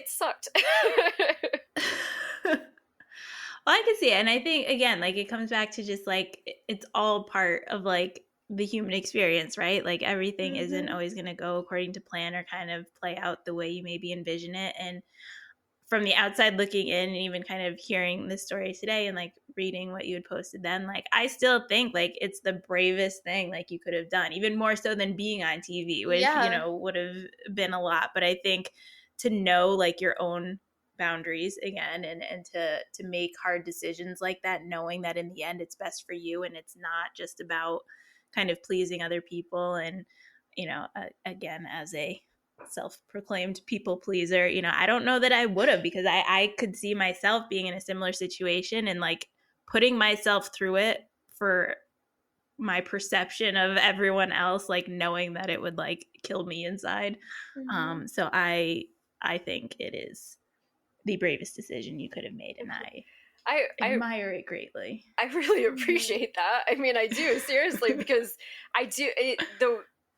sucked. Well, I can see it. And I think, again, like, it comes back to just like, it's all part of like the human experience, right? Like, everything isn't always going to go according to plan or kind of play out the way you maybe envision it. And from the outside looking in, and even kind of hearing this story today and like reading what you had posted then, like, I still think like it's the bravest thing like you could have done, even more so than being on TV, which, you know, would have been a lot. But I think to know like your own boundaries again, and to make hard decisions like that, knowing that in the end it's best for you, and it's not just about kind of pleasing other people. And, you know, again, as a self-proclaimed people pleaser, you know, I don't know that I would have, because I could see myself being in a similar situation and like putting myself through it for my perception of everyone else, like knowing that it would like kill me inside. So I think it is the bravest decision you could have made, and I admire it greatly. I really appreciate that. I mean, I do, seriously, because I do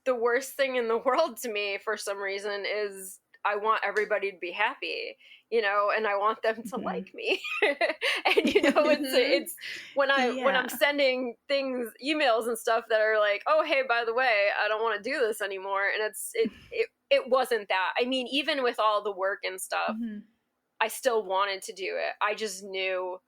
the worst thing in the world to me for some reason is I want everybody to be happy, you know, and I want them to like me. And, you know, it's when I'm sending emails and stuff that are like, oh, hey, by the way, I don't want to do this anymore. And it wasn't that. I mean, even with all the work and stuff, I still wanted to do it. I just knew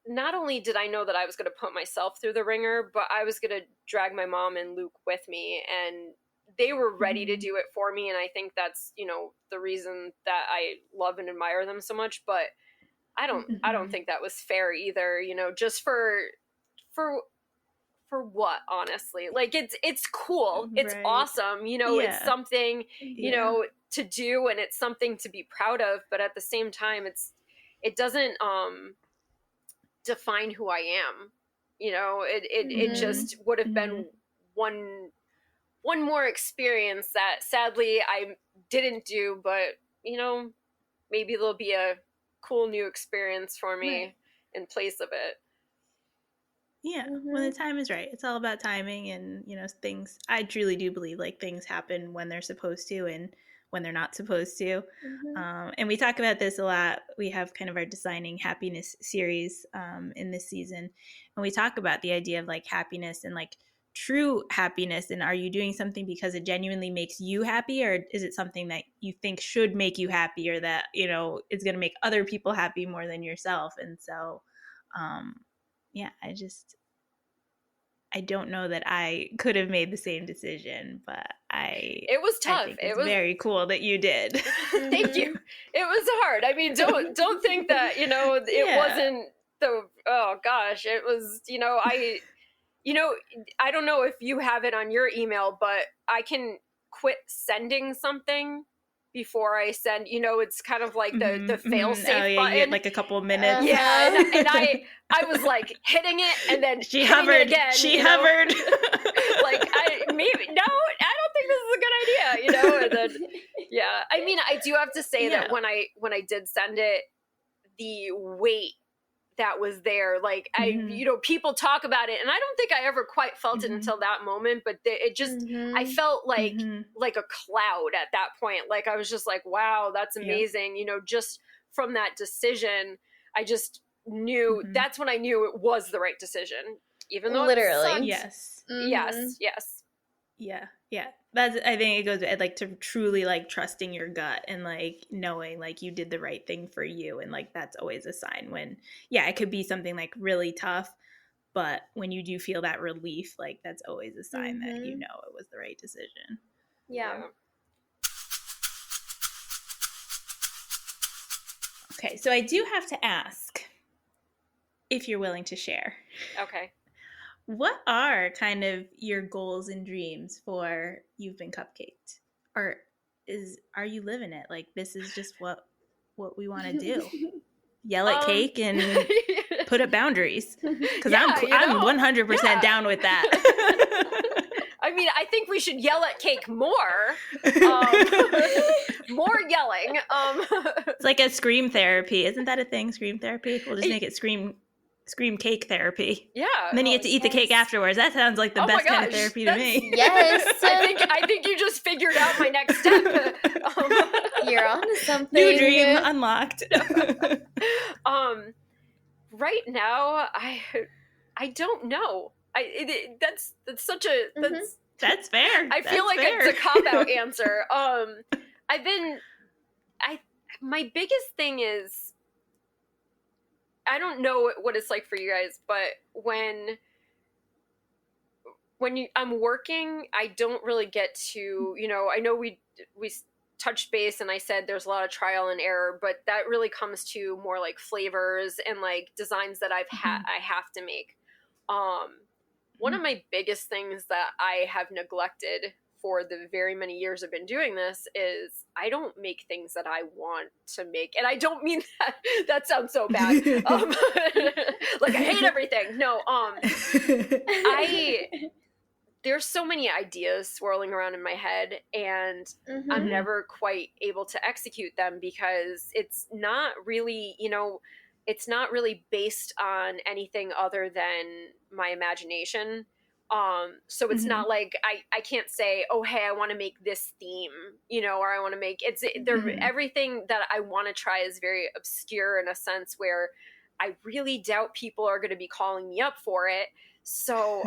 not only did I know that I was going to put myself through the ringer, but I was going to drag my mom and Luke with me, and they were ready to do it for me. And I think that's, you know, the reason that I love and admire them so much. But I don't think that was fair either, you know, just for what, honestly. Like, it's cool. It's awesome. You know, it's something, you know, to do, and it's something to be proud of. But at the same time, it doesn't define who I am. You know, it just would have been one more experience that sadly I didn't do, but, you know, maybe there'll be a cool new experience for me in place of it. Yeah, when the time is right. It's all about timing, and, you know, things, I truly do believe like things happen when they're supposed to, and when they're not supposed to. And we talk about this a lot. We have kind of our Designing Happiness series in this season. And we talk about the idea of like happiness and like true happiness. And are you doing something because it genuinely makes you happy, or is it something that you think should make you happy, or that, you know, is going to make other people happy more than yourself? And so, yeah, I don't know that I could have made the same decision, but it was tough. I think it's very cool that you did. Thank you. It was hard. I mean, don't think that, you know, it wasn't the, oh gosh, it was, you know, I don't know if you have it on your email, but I can quit sending something before I send, you know, it's kind of like the fail safe button. You get like a couple of minutes. Yeah, and I was like hitting it, and then she hovered again. She hovered. Like I don't think this is a good idea, you know. And then yeah, I mean, I do have to say that when I did send it, the weight that was there, like you know, people talk about it, and I don't think I ever quite felt it until that moment, but it just I felt like a cloud at that point. Like I was just like, wow, that's amazing. You know, just from that decision, I just knew that's when I knew it was the right decision, even though literally yes. Yeah. That's, I think it goes like to truly like trusting your gut and like knowing like you did the right thing for you. And like, that's always a sign when, it could be something like really tough, but when you do feel that relief, like that's always a sign that you know it was the right decision. Yeah. Okay. So I do have to ask if you're willing to share. Okay. What are kind of your goals and dreams for You've Been Cupcaked? Or are you living it? Like, this is just what we want to do. Yell at cake and put up boundaries. Because I'm 100% down with that. I mean, I think we should yell at cake more. More yelling. It's like a scream therapy. Isn't that a thing? Scream therapy? We'll just make it scream cake therapy. Yeah. And then you get to eat the cake afterwards. That sounds like the best kind of therapy to me. Yes. I think you just figured out my next step. You're on to something. New dream unlocked. Right now, I don't know. That's such a that's fair. I feel like it's a cop-out answer. My biggest thing is, I don't know what it's like for you guys, but when I'm working, I don't really get to, you know, I know we touched base and I said there's a lot of trial and error, but that really comes to more like flavors and like designs that I have to make. One of my biggest things that I have neglected for the very many years I've been doing this is I don't make things that I want to make. And I don't mean that sounds so bad. Like I hate everything. No, there's so many ideas swirling around in my head, and I'm never quite able to execute them because it's not really, you know, it's not really based on anything other than my imagination. So it's not like I can't say, oh, hey, I want to make this theme, you know, or I want to make everything that I want to try is very obscure in a sense where I really doubt people are going to be calling me up for it. So,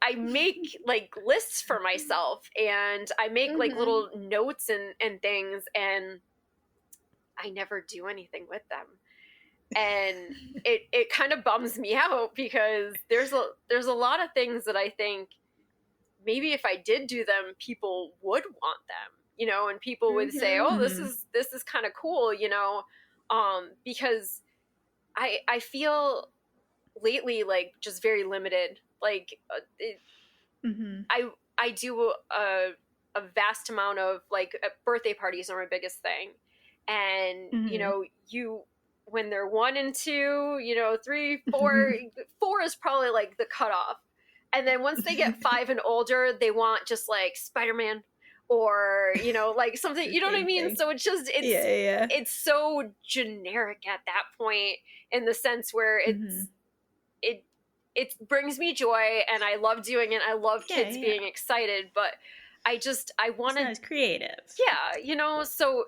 I make like lists for myself, and I make like little notes and things, and I never do anything with them. And it kind of bums me out because there's a lot of things that I think maybe if I did do them, people would want them, you know, and people would say, oh, this is kind of cool, you know, because I feel lately like just very limited. Like I do a vast amount of like birthday parties are my biggest thing, and you know, when they're 1 and 2, you know, 3, 4 is probably like the cutoff. And then once they get 5 and older, they want just like Spider-Man or, you know, like something, you know what I mean? So it's just, it's so generic at that point in the sense where it brings me joy and I love doing it. I love kids being excited, but I It's wanted, not as creative. yeah, you know, so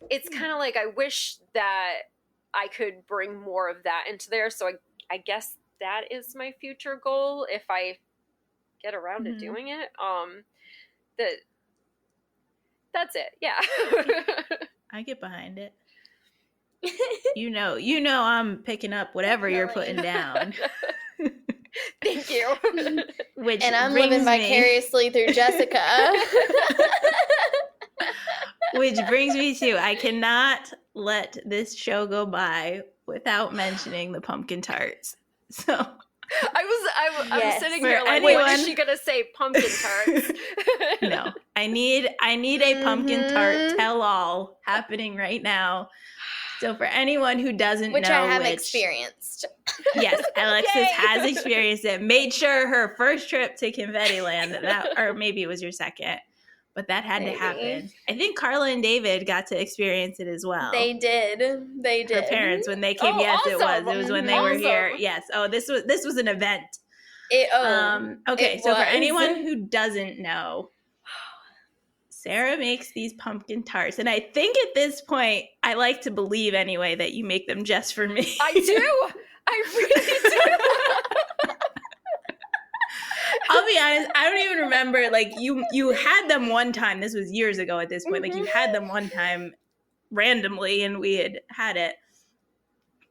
it's kind of like I wish that I could bring more of that into there. So I guess that is my future goal if I get around to doing it. That that's it. Yeah. I get behind it. You know I'm picking up whatever you're putting down. Thank you. Which And I'm brings living vicariously through Jessica. Which brings me to, I cannot let this show go by without mentioning the pumpkin tarts. So I was Yes. sitting For here like, what anyone- is she gonna say? Pumpkin tarts? no, I need a pumpkin tart tell-all happening right now. So for anyone who doesn't Which know, I have experienced. Yes, Alexis Yay! has experienced it. Made sure her first trip to Confetti Land, or maybe it was your second, but that had to happen. I think Carla and David got to experience it as well. They did. Her parents when they came. Oh, Yes, awesome. it was when they were here. Awesome. Yes. Oh, this was an event. Okay, It so for was. anyone who doesn't know, Sarah makes these pumpkin tarts, and I think at this point, I like to believe anyway that you make them just for me. I do. I really do. I'll be honest, I don't even remember. Like you had them one time. This was years ago at this point. Like you had them one time randomly, and we had it.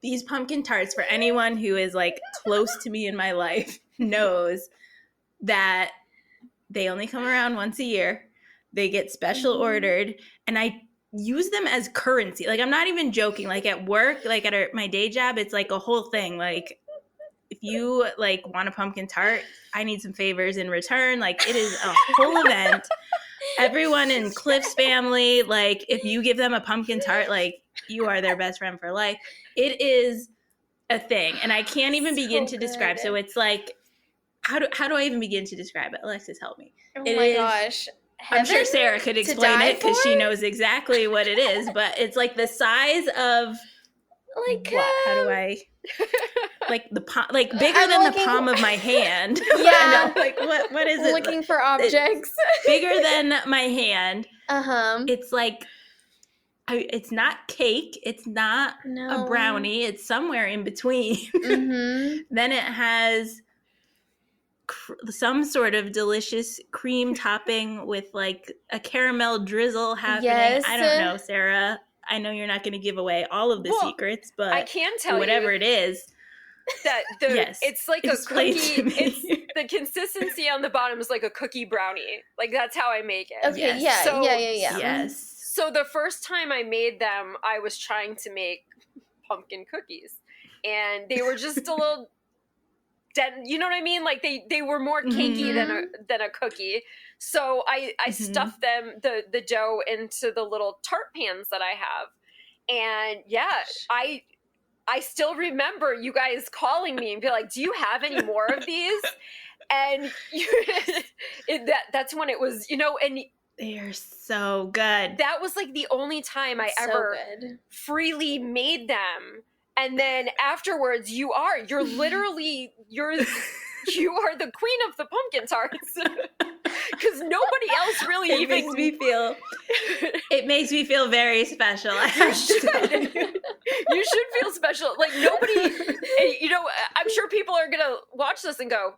These pumpkin tarts, for anyone who is like close to me in my life, knows that they only come around once a year. They get special ordered, and I use them as currency. Like I'm not even joking. Like at work, like at my day job, it's like a whole thing. Like if you like want a pumpkin tart, I need some favors in return. Like it is a whole event. Everyone in Cliff's family, like if you give them a pumpkin tart, like you are their best friend for life. It is a thing, and I can't even begin to describe. So it's like, how do I even begin to describe it? Alexis, help me. Oh It my is- gosh. I'm sure Heaven Sarah could to explain die it because she for? knows exactly what it is, but it's like the size of Like, what? How do I like the palm, like bigger I'm than looking- the palm of my hand? Yeah. Like what is it? looking for objects. Bigger than my hand. Uh-huh. It's like it's not cake. It's not No. a brownie. It's somewhere in between. Mm-hmm. Then it has some sort of delicious cream topping with like a caramel drizzle happening. Yes. I don't know, Sarah. I know you're not going to give away all of the Well, secrets, but I can tell whatever you it is, that Yes. it's like a explain cookie. to me. It's the consistency on the bottom is like a cookie brownie. Like that's how I make it. Okay, Yes. yeah, So- yeah. Yes. So the first time I made them, I was trying to make pumpkin cookies, and they were just a little. You know what I mean? Like they were more cakey than a cookie. So I stuffed them the dough into the little tart pans that I have, and yeah, I still remember you guys calling me and be like, "Do you have any more of these?" And that's when it was, and They are so good. that was like the only time I So ever good. freely made them. And then afterwards, you're literally you are the queen of the pumpkin tarts, because nobody else really It even makes me feel. It makes me feel very special. I You have to should. tell you. You should feel special. Like nobody, I'm sure people are gonna watch this and go,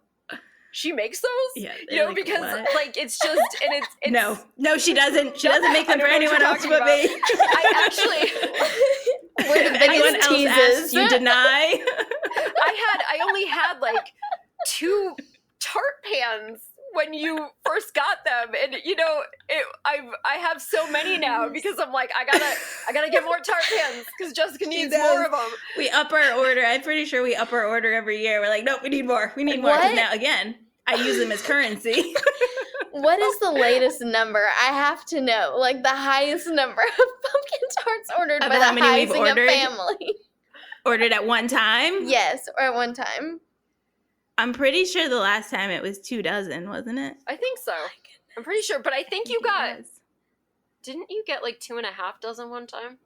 "She makes those," Yeah, they're like, because what? like it's just and it's No, she doesn't. She doesn't make them I for don't know anyone what else you're but talking me. I actually. We're the If anyone biggest else asks, teases. you deny. I only had like 2 tart pans when you first got them, and I have so many now because I'm like I gotta get more tart pans because Jessica needs does. more of them. We up our order. I'm pretty sure we up our order every year. We're like, nope, we need more. We need more. 'Cause What? now, again, I use them as currency. What is the latest number? I have to know. Like the highest number of pumpkin tarts ordered Of by how the many we've Huizenga ordered? family. Ordered at one time. Yes, or at one time. I'm pretty sure the last time it was 24, wasn't it? I think so. I'm pretty sure, but I think you got. It was. Didn't you get like 2.5 dozen one time?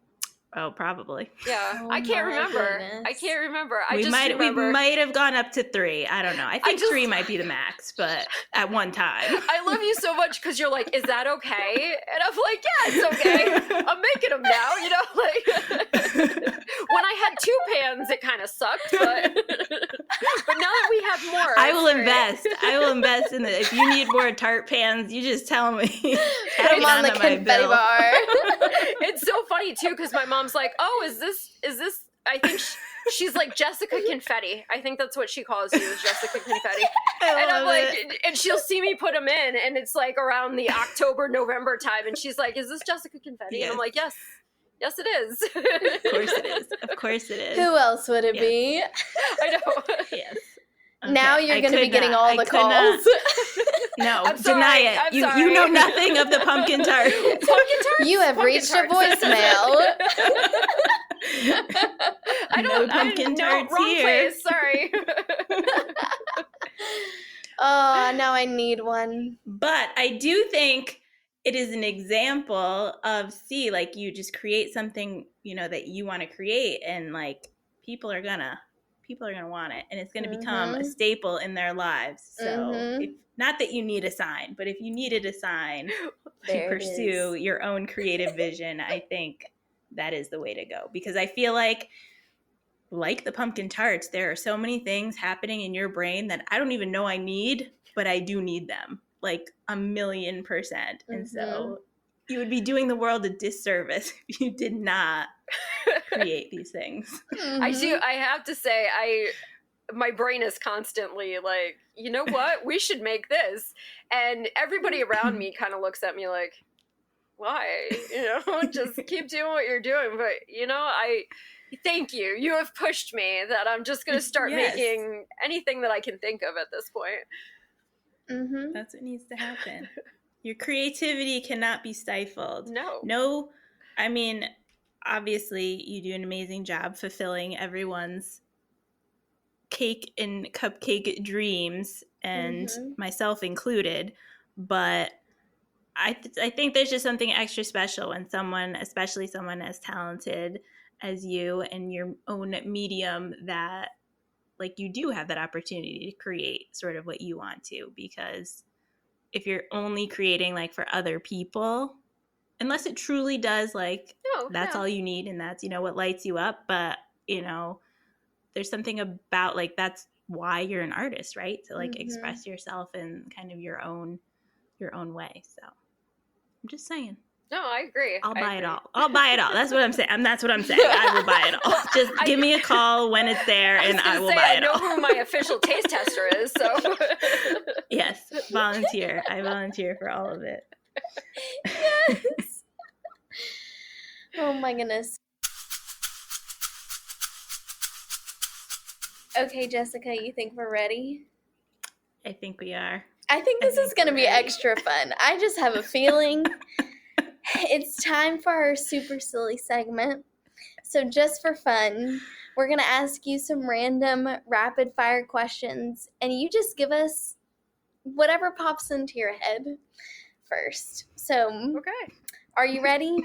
Oh, probably. Yeah, Oh I can't my remember. goodness. I can't remember. I We just might remember. have gone up to 3. I don't know. I think 3 might be the max, but at one time. I love you so much because you're like, is that okay? And I'm like, yeah, it's okay. I'm making them now, you know? Like, when I had 2 pans, it kind of sucked, but now that we have more, I will it's great. invest. I will invest in it. If you need more tart pans, you just tell me. Add Put it 'em on the onto my confetti bill. bar. It's so funny too because my mom's like, oh, is this I think she's like Jessica Confetti. I think that's what she calls you, is Jessica Confetti. And I'm like, and she'll see me put them in, and it's like around the October, November time, and she's like, is this Jessica Confetti? And I'm like, yes, it is. Of course it is. Of course it is. Who else would it Yes. be? I know. Yes. Now Okay, you're I going to be could getting not. all I the could not. calls. No, I'm sorry. deny it. I'm You sorry. know nothing of the pumpkin tart. Pumpkin tarts? You have Pumpkin reached tarts. a voicemail. No pumpkin tarts wrong here. place. Sorry. Oh, now I need one. But I do think it is an example of, like, you just create something, that you want to create, and like people are gonna want it, and it's gonna become a staple in their lives. So if, not that you need a sign, but if you needed a sign There to it pursue is. your own creative vision, I think that is the way to go, because I feel like the pumpkin tarts, there are so many things happening in your brain that I don't even know I need, but I do need them, like 1,000,000%. And so you would be doing the world a disservice if you did not create these things. I have to say, my brain is constantly like, you know what? We should make this. And everybody around me kind of looks at me like, why? Just keep doing what you're doing. But, I thank you. You have pushed me that I'm just going to start making anything that I can think of at this point. That's what needs to happen. Your creativity cannot be stifled. No. I mean, obviously you do an amazing job fulfilling everyone's cake and cupcake dreams, and myself included, but I think there's just something extra special when someone, especially someone as talented as you and your own medium, that like you do have that opportunity to create sort of what you want to, because if you're only creating like for other people, unless it truly does, like that's all you need, and that's what lights you up, but there's something about like that's why you're an artist, right? To like express yourself in kind of your own way. So I'm just saying. No, I agree. I'll buy it all. I'll buy it all. That's what I'm saying. I will buy it all. Just give me a call when it's there, and I will buy it all. I know who my official taste tester is, so. Yes, volunteer. I volunteer for all of it. Yes. Oh my goodness. Okay, Jessica, you think we're ready? I think we are. I think this is going to be extra fun. I just have a feeling. It's time for our super silly segment. So just for fun, we're going to ask you some random rapid fire questions, and you just give us whatever pops into your head first. So, okay. Are you ready?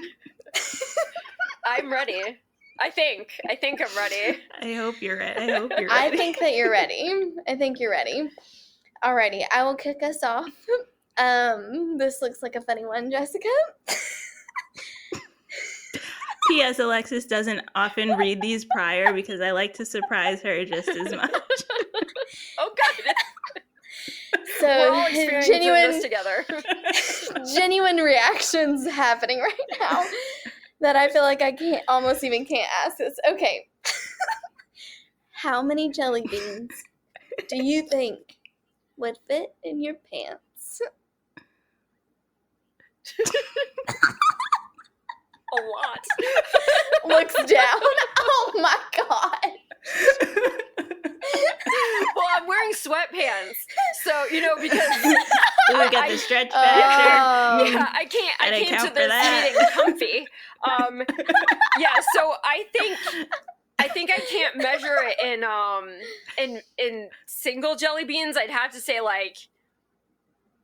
I'm ready. I think I'm ready. I hope you're ready. I think that you're ready. Alrighty, I will kick us off. This looks like a funny one, Jessica. P.S. Alexis doesn't often read these prior because I like to surprise her just as much. Oh, God. So, we're all experiencing this together. Genuine reactions happening right now that I feel like I almost even can't ask this. Okay. How many jelly beans do you think would fit in your pants? A lot. Looks down. Oh my God. Well, I'm wearing sweatpants, so because we got the stretch factor. Yeah, I came to this meeting comfy. Yeah, so I think I can't measure it in single jelly beans. I'd have to say like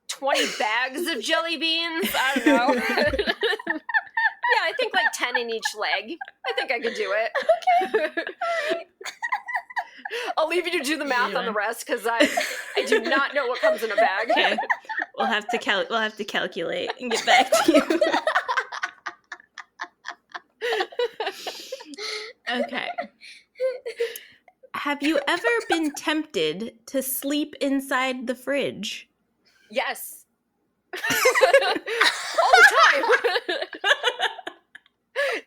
20 bags of jelly beans. I don't know. Yeah, I think like 10 in each leg. I think I could do it. Okay. I'll leave you to do the math on the rest because I do not know what comes in a bag. Okay. We'll have to calculate and get back to you. Okay. Have you ever been tempted to sleep inside the fridge? Yes. All the time.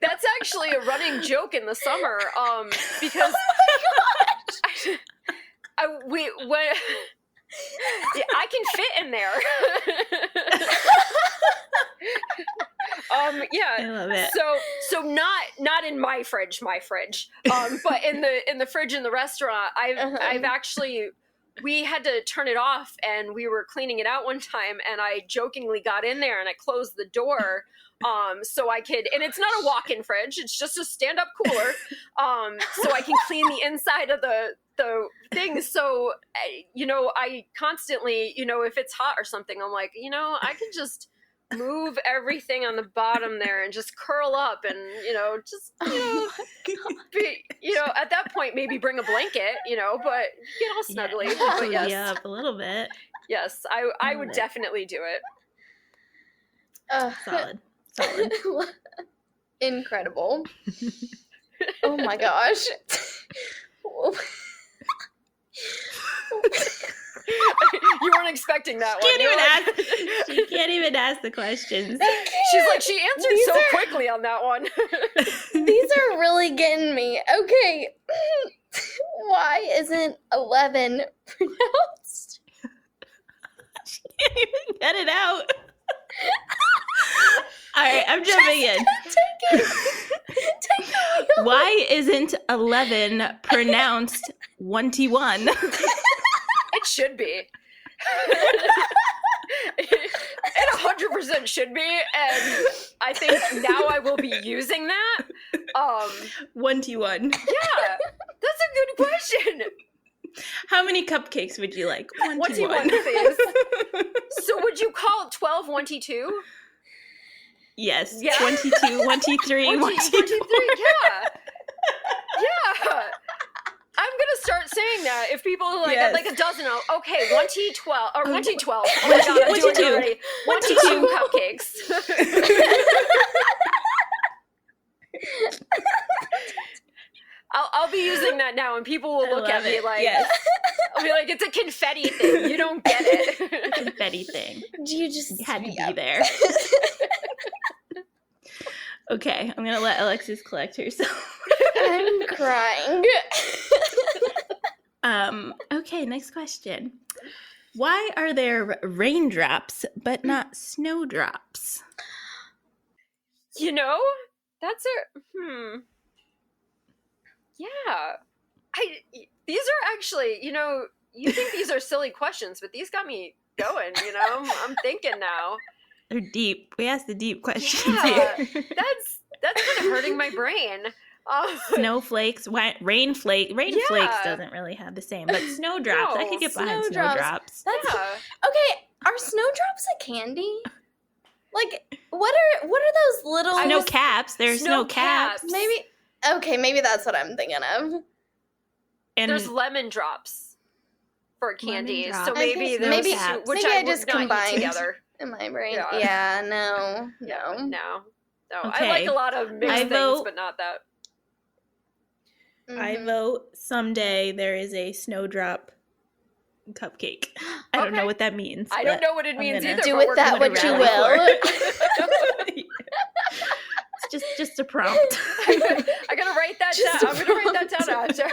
That's actually a running joke in the summer, because I can fit in there. Yeah. I love it. So not in my fridge, but in the fridge in the restaurant, I've actually, we had to turn it off and we were cleaning it out one time and I jokingly got in there and I closed the door so I could, and it's not a walk-in fridge, it's just a stand-up cooler, so I can clean the inside of the thing. So, I constantly, if it's hot or something, I'm like, I can just move everything on the bottom there and just curl up and, be, at that point, maybe bring a blanket, but get all snuggly. Yeah, But yes, yeah, a little bit. yes, I would definitely do it. Solid. Incredible. Oh my gosh. You weren't expecting that one. She can't even ask the questions. She's like, she answered so quickly on that one. These are really getting me. Okay. Why isn't 11 pronounced? She can't even get it out. All right, I'm jumping in. Take it away. Why isn't 11 pronounced 21? It should be. It 100% should be, and I think now I will be using that. 21. Yeah, that's a good question. How many cupcakes would you like? 1T1, please. So would you call 12 1T2? Yes. Yeah. 22, 1T3, 1T4. Yeah. Yeah. I'm gonna start saying that if people are like, Yes. like a dozen. Okay, 1T12 or 1T12. Oh my god, I'm doing it already. 1T2 cupcakes. I'll be using that now, and people will look at me like, yes. I'll be like, it's a confetti thing. You don't get it. Confetti thing. You just You had to be there. Okay, I'm gonna let Alexis collect herself. I'm crying. Okay, next question. Why are there raindrops but not snowdrops? That's yeah. These are actually, you think these are silly questions, but these got me going, I'm thinking now. They're deep. We asked the deep questions Yeah, here. that's kind of hurting my brain. Snowflakes, rain flakes doesn't really have the same, but snowdrops, I could get behind snowdrops. That's okay. Are snowdrops a candy? Like, what are those little Snow caps. There's snow caps. Maybe that's what I'm thinking of. And there's lemon drops for candy, Lemon so drops. maybe Maybe those two, which I I just would not combined use together. in my brain. Yeah. Yeah, no. No. Okay. I like a lot of mixed things, but not that. I Mhm. vote someday there is a snowdrop cupcake. I don't know Okay. what that means. I don't but know what it I'm means gonna either. Do but with we're that gonna what you rally will. for it. It's just a prompt. I'm gonna write that down. I'm gonna write that down after.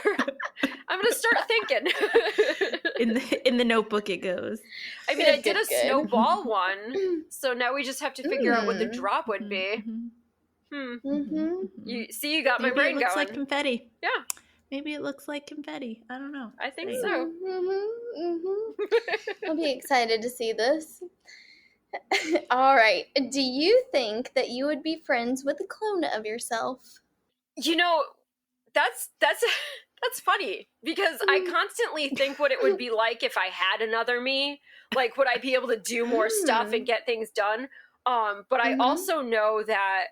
I'm gonna start thinking. in the notebook it goes. I mean, I did a snowball one, so now we just have to figure out what the drop would be. Mm-hmm. You got my Maybe brain it looks going. like confetti. Yeah. Maybe it looks like confetti. I don't know. I think Maybe. so. I'll be excited to see this. All right. Do you think that you would be friends with a clone of yourself? That's funny because I constantly think what it would be like if I had another me. Like, would I be able to do more stuff and get things done? But I also know that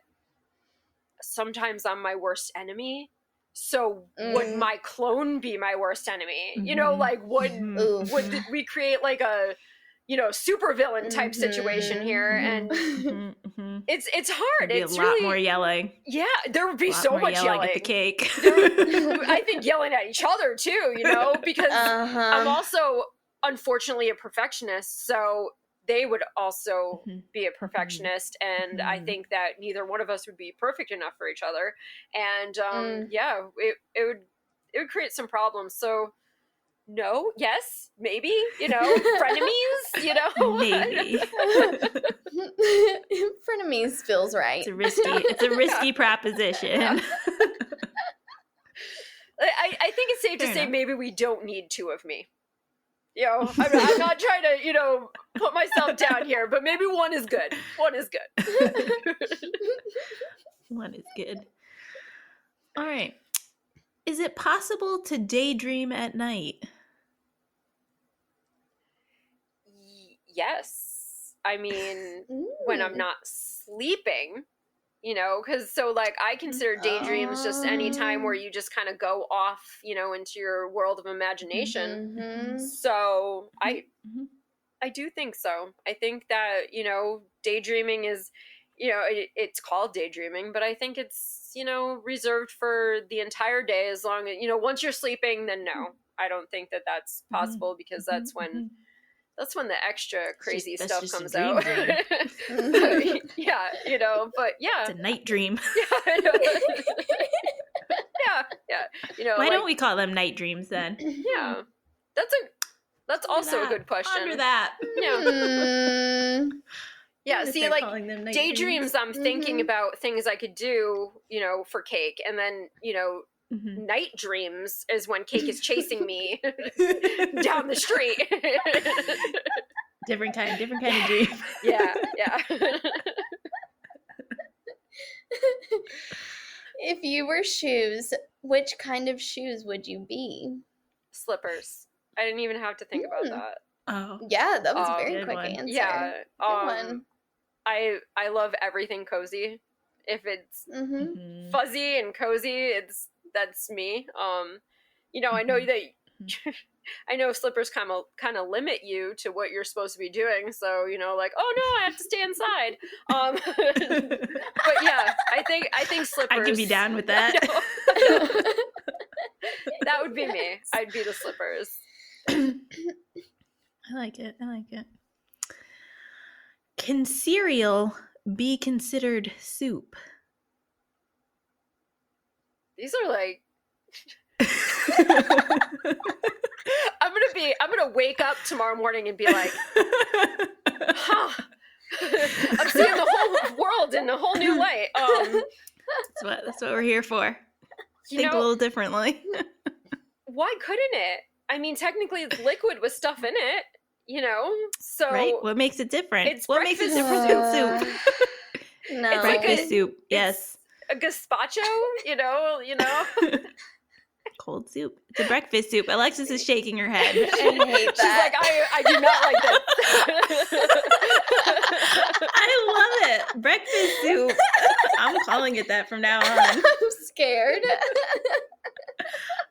sometimes I'm my worst enemy. So would my clone be my worst enemy? You know, like would we create like a, you know, super villain type situation here? And it's hard. There'd be it's a lot really more yelling. Yeah, there would be A lot so more much yelling at the cake. I think yelling at each other too, you know, because I'm also unfortunately a perfectionist, so they would also be a perfectionist, and I think that neither one of us would be perfect enough for each other, and it would create some problems. So no, yes, maybe, you know, frenemies, you know, Maybe. Frenemies feels right. It's a risky proposition. I think it's safe to say enough. maybe we don't need two of me. You know, I'm not trying to, you know, put myself down here, but maybe one is good. One is good. One is good. All right. Is it possible to daydream at night? Yes. I mean, when I'm not sleeping, you know, because so like I consider daydreams just any time where you just kind of go off, you know, into your world of imagination. So I do think so. I think that, you know, daydreaming is, you know, it's called daydreaming, but I think it's, you know, reserved for the entire day as long as, you know, once you're sleeping, then no, I don't think that that's possible because that's when the extra crazy stuff comes out. Yeah, you know, but yeah. It's a night dream. Yeah. You know, why don't we call them night dreams then? Yeah. That's also a good question. Ponder that. Yeah. Yeah, see, like, daydreams, I'm Mm-hmm. thinking about things I could do, you know, for cake. And then, you know, night dreams is when cake is chasing me down the street. Different kind of dream. Yeah. If you were shoes, which kind of shoes would you be? Slippers. I didn't even have to think about that. Oh. Yeah, that was a very good quick one. answer. Yeah. Good one. I love everything cozy. If it's fuzzy and cozy, that's me. You know, I know that I know slippers kind of limit you to what you're supposed to be doing. So, you know, like, oh no, I have to stay inside. But yeah, I think slippers. I could be down with that. That would be me. I'd be the slippers. I like it. Can cereal be considered soup? These are like I'm gonna wake up tomorrow morning and be like, huh. I'm seeing the whole world in a whole new light. That's what we're here for. Think a little differently. Why couldn't it? I mean, technically it's liquid with stuff in it, you know? So right? What makes it different? What makes it different from soup? No. It's breakfast soup. Yes. A gazpacho, you know? Cold soup. It's a breakfast soup. Alexis is shaking her head. I hate that. She's like, I do not like this. I love it. Breakfast soup. I'm calling it that from now on. I'm scared.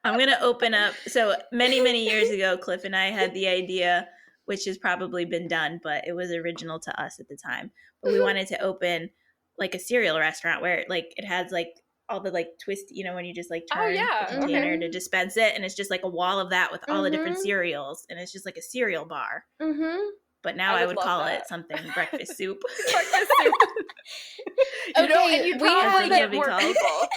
I'm going to open up. So many, many years ago, Cliff and I had the idea, which has probably been done, but it was original to us at the time. But we wanted to open like a cereal restaurant where like it has like all the like twist, you know, when you just like turn the container to dispense it, and it's just like a wall of that with all the different cereals, and it's just like a cereal bar. But now I would call it something breakfast soup. Breakfast soup. You know, and you'd probably get more people.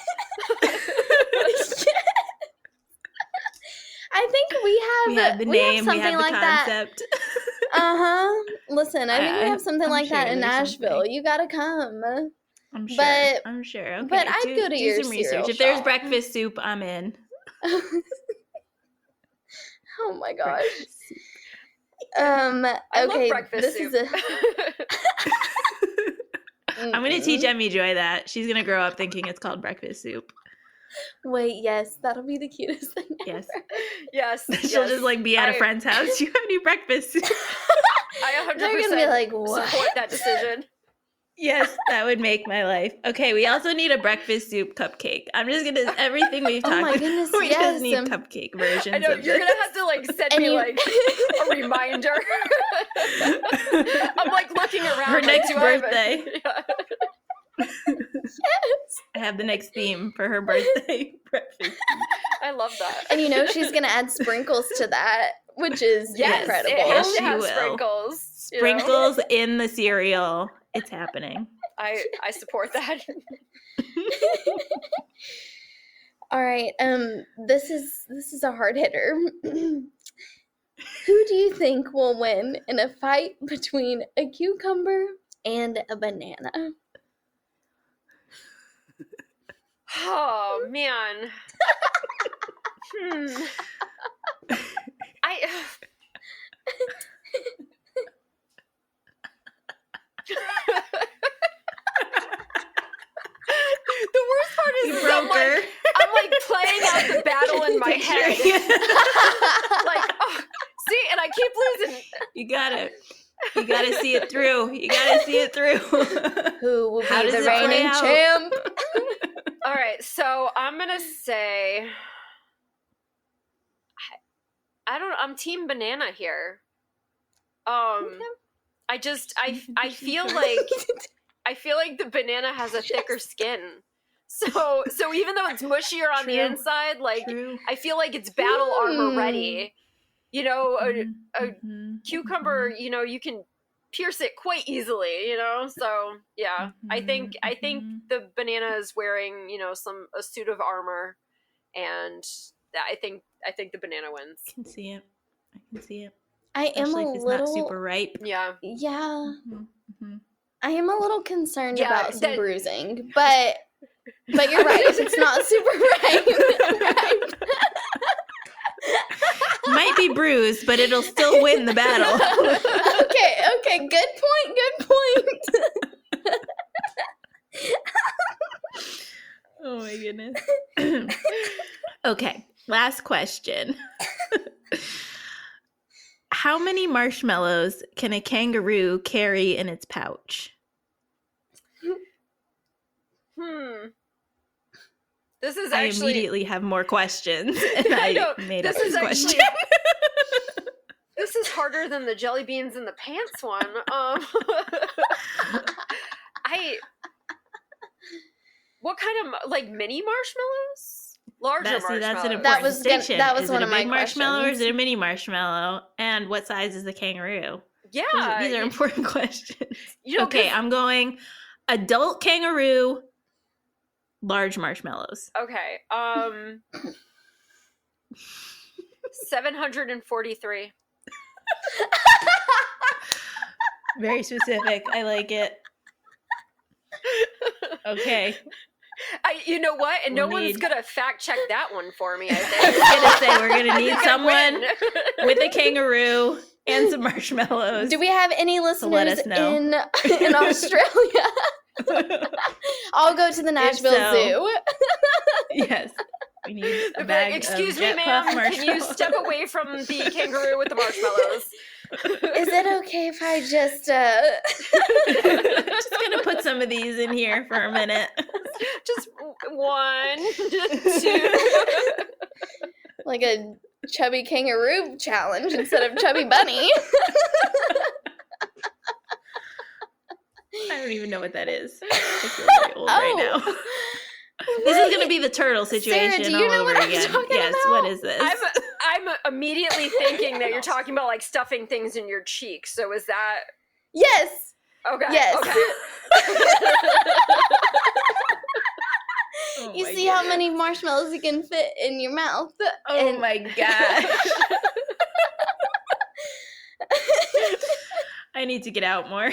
I think we have the name, something we have the like concept. that. Listen, I think we have something like that in there's Nashville. something. You gotta come. I'm sure. But- I'm sure. Okay, but I'd go to do your some cereal research. If there's shop. breakfast soup, I'm in. Oh my gosh. Breakfast soup. I love Okay, breakfast this soup. is I'm going to teach Emmy Joy that. She's going to grow up thinking it's called breakfast soup. Wait, yes, that'll be the cutest thing. Yes. Yes. She'll just like be at a friend's house. You have any breakfast soup? I 100% They're gonna be like, what? support that decision. Yes, that would make my life. Okay, we also need a breakfast soup cupcake. I'm just gonna everything we've Oh talked my about. goodness, We yes. just need cupcake versions. I know of you're this. gonna have to like send And me you- like a reminder. I'm like looking around. Her like, next do I have a- birthday. Yeah. I have the next theme for her birthday breakfast. I love that. And you know she's gonna add sprinkles to that, which is Yes, incredible. it has Yes, to she have will. sprinkles. you know? Sprinkles in the cereal. It's happening. I support that. All right. This is a hard hitter. Who do you think will win in a fight between a cucumber and a banana? Oh man. I The worst part is, You is broke her. I'm like playing out the battle in my head. Like, oh, see, and I keep losing. You gotta see it through. You gotta see it through. Who will How be does the it play reigning out? champ? All right, so I'm gonna say, I'm team banana here. I feel like the banana has a thicker skin. So even though it's mushier on the True. inside, like True. I feel like it's battle armor ready. You know, a Mhm. cucumber, you know, you can pierce it quite easily, you know? So yeah, I think the banana is wearing, you know, a suit of armor, and I think the banana wins. I can see it. I am Especially a if it's little. not super ripe. Yeah. Yeah, Mhm. I am a little concerned Yeah, about some that- bruising, but you're right. It's not super ripe. Might be bruised, but it'll still win the battle. Okay. Good point. Oh my goodness. Okay, last question. How many marshmallows can a kangaroo carry in its pouch? This is I actually immediately have more questions, and I I know, made up this is this question. this is harder than the jelly beans in the pants one. What kind of like mini marshmallows? Larger That's an marshmallows. important That was distinction. that was is one it of a big my marshmallow or is questions. it a mini marshmallow? And what size is the kangaroo? Yeah, These are important questions. you know, Okay, 'cause- I'm going adult kangaroo, large marshmallows. Okay. 743. Very specific. I like it. Okay. You know what? And no We'll one's need- gonna fact check that one for me. I I was think. gonna say we're gonna I need think I someone win. with a kangaroo and some marshmallows. Do we have any listeners let us know. in Australia? I'll go to the Nashville so, Zoo. Yes. We need a But, bag excuse of me, Jet ma'am. Puff Can you marshmallows. step away from the kangaroo with the marshmallows? Is it okay if I just Just gonna put some of these in here for a minute. Just 1, 2. like a chubby kangaroo challenge instead of chubby bunny? I don't even know what that is. I feel very old right now. This is going to be the turtle situation do you all know over what I'm again. talking Yes, about? what is this? I'm immediately thinking that you're talking about like stuffing things in your cheeks. So is that Yes. okay? Yes. Okay. Oh You my see how goodness. many marshmallows you can fit in your mouth? Oh And- my gosh. I need to get out more.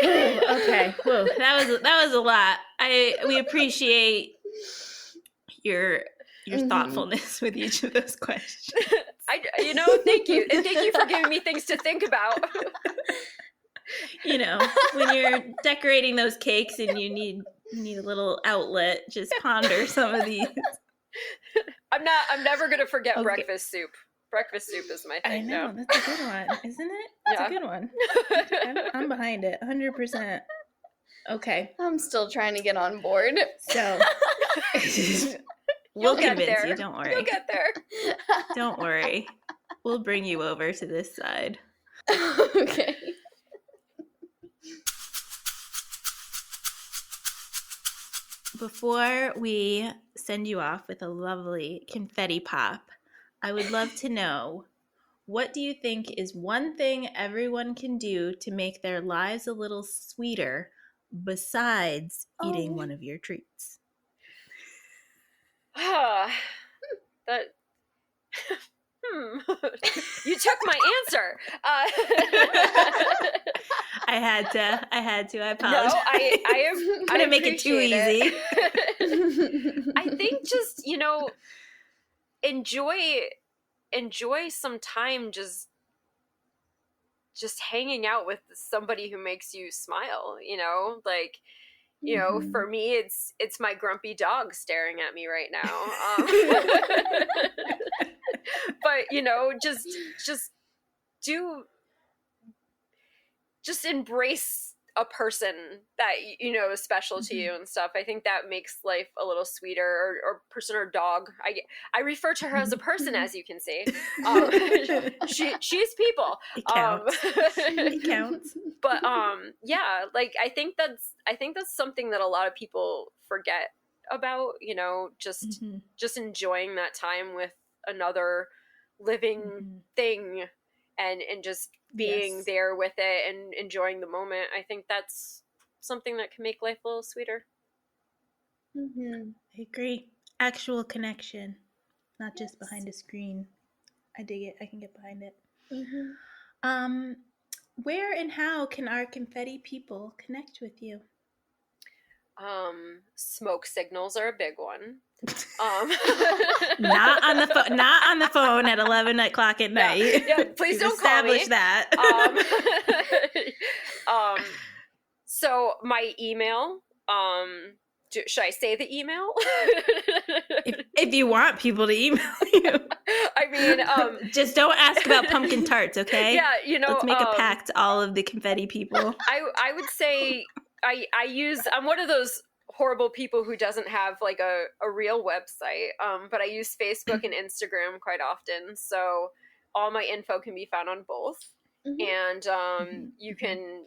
Okay. Whoa, that was a lot. We appreciate your Mhm. thoughtfulness with each of those questions. Thank you, and thank you for giving me things to think about. You know, when you're decorating those cakes and you need a little outlet, just ponder some of these. I'm never gonna forget Okay. breakfast soup. breakfast soup is my I thing know, now. that's a good one, isn't it? That's Yeah. a good one. I'm behind it, 100%. Okay, I'm still trying to get on board. so You'll we'll get convince there. you. Don't worry. You'll get there. Don't worry. We'll bring you over to this side. Okay. Before we send you off with a lovely confetti pop, I would love to know, what do you think is one thing everyone can do to make their lives a little sweeter besides eating one of your treats? That. You took my answer. I had to. I apologize. No, I am. I didn't make it too easy. I think just enjoy some time just hanging out with somebody who makes you smile. Like. For me, it's my grumpy dog staring at me right now. But just embrace a person that is special to you and stuff. I think that makes life a little sweeter. Or person or dog. I refer to her as a person, as you can see. She's people. It counts. It counts. But yeah, like I think that's something that a lot of people forget about. Just enjoying that time with another living thing, and just being there with it and enjoying the moment. I think that's something that can make life a little sweeter. I agree. Actual connection, not just behind a screen. I dig it. I can get behind it. Where and how can our confetti people connect with you? Smoke signals are a big one. Not on the phone at 11 o'clock at night. Yeah, please don't call me. Establish that. So my email. Should I say the email? if you want people to email you. I mean, just don't ask about pumpkin tarts, okay? Yeah, let's make a pact, all of the confetti people. I would say I'm one of those horrible people who doesn't have like a real website, but I use Facebook and Instagram quite often, so all my info can be found on both. And you can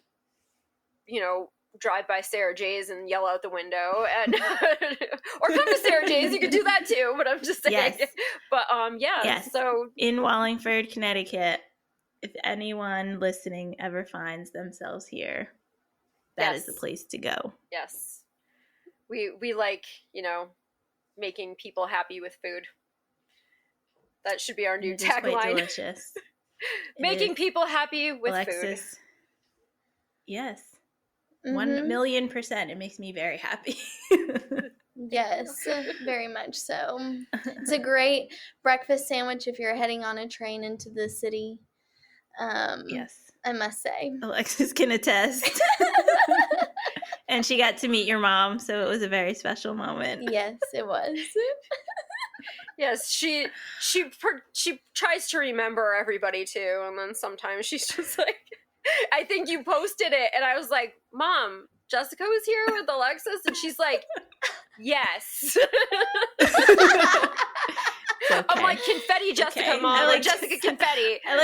drive by Sarah J's and yell out the window, and or come to Sarah J's. You can do that too, but I'm just saying. Yes. But yes. So in Wallingford, Connecticut, if anyone listening ever finds themselves here, that is the place to go. Yes. We like, making people happy with food. That should be our new tagline. Delicious. Making people happy with Alexis. Food. Yes. 1,000,000%. It makes me very happy. Yes, very much so. It's a great breakfast sandwich if you're heading on a train into the city. Yes. I must say. Alexis can attest. And she got to meet your mom, so it was a very special moment. Yes, it was. Yes, she tries to remember everybody too, and then sometimes she's just like, I think you posted it, and I was like, Mom, Jessica was here with Alexis, and she's like, yes. Okay. I'm like, confetti Jessica, okay. Mom. I like Jessica confetti. I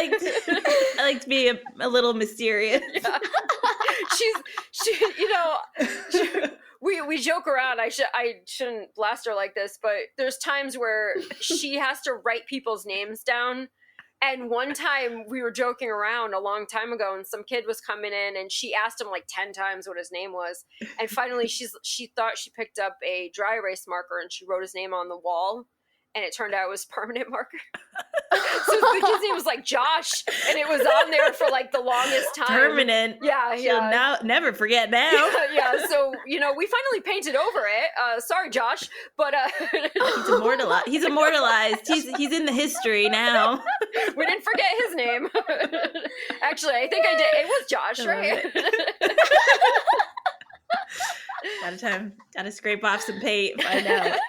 like to be a little mysterious. Yeah. We joke around. I shouldn't blast her like this, but there's times where she has to write people's names down. And one time we were joking around a long time ago, and some kid was coming in, and she asked him like 10 times what his name was. And finally she thought she picked up a dry erase marker, and she wrote his name on the wall. And it turned out it was permanent marker. So the kid's name was like Josh, and it was on there for like the longest time. Permanent. Yeah. She'll never forget now. Yeah. So we finally painted over it. Sorry, Josh, but he's immortalized. He's immortalized. He's in the history now. We didn't forget his name. Actually, I think I did. It was Josh, right? Gotta scrape off some paint. Find out.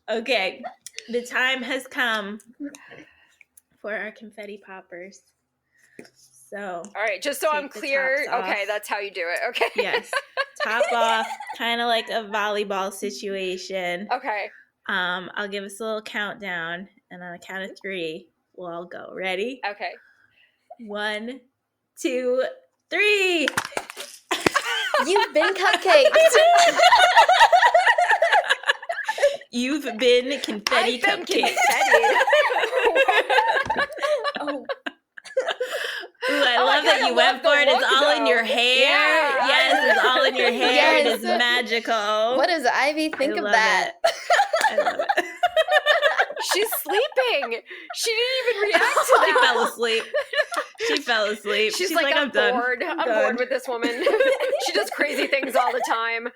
Okay, the time has come for our confetti poppers. So, all right, just so I'm take the clear. tops Okay, off. that's how you do it. Okay. Yes, top off, kind of like a volleyball situation. Okay. I'll give us a little countdown, and on a count of 3, we'll all go. Ready? Okay. 1, 2, 3. You've been cupcaked. You've been confetti I've been cupcakes. confettied. Oh, Ooh, I Oh, love I that kinda you went love the for it. It's look, all in though. your hair. Yeah. Yes, it's all in your hair. It is Yes. magical. what does Ivy think I of love that? it. I love it. She's sleeping. She didn't even react to She that. fell asleep. She fell asleep. She's like, I'm done. bored. I'm done." bored with this woman. She does crazy things all the time.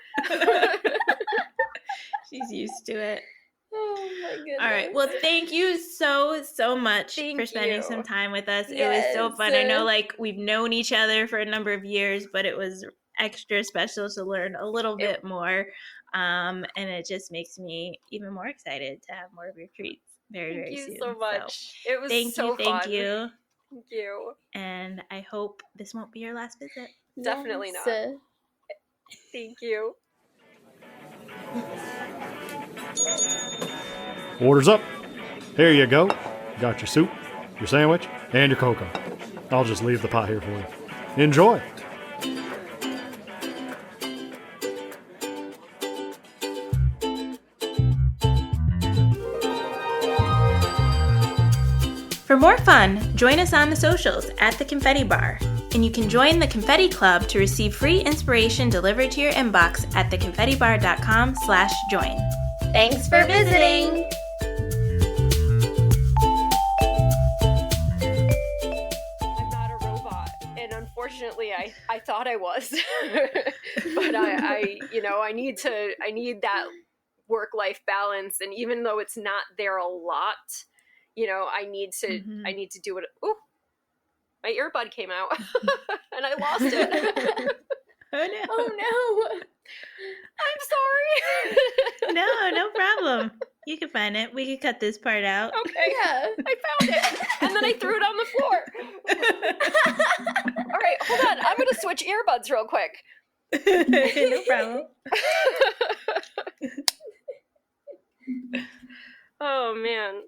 She's used to it. Oh my goodness. All right. Well, thank you so much Thank for spending you. some time with us. It was so fun. I know, Yes. like, we've known each other for a number of years, but it was extra special to learn a little bit more. And it just makes me even more excited to have more of your treats very, Thank very you soon. so much. It was Thank so you. Thank fun. you. Thank you. And I hope this won't be your last visit. Definitely Yes. not. Thank you. Order's up. Here you go. Got your soup, your sandwich, and your cocoa. I'll just leave the pot here for you. Enjoy. For more fun, join us on the socials at the Confetti Bar. And you can join the Confetti Club to receive free inspiration delivered to your inbox at theconfettibar.com/join. Thanks for visiting. I'm not a robot, and unfortunately, I thought I was, but I need that work-life balance, and even though it's not there a lot, I need to do it. Ooh, my earbud came out, and I lost it. Oh no. Oh no. I'm sorry. No problem. You can find it. We can cut this part out. Okay. Yeah. I found it, and then I threw it on the floor. All right, hold on. I'm gonna switch earbuds real quick. No problem. Oh man.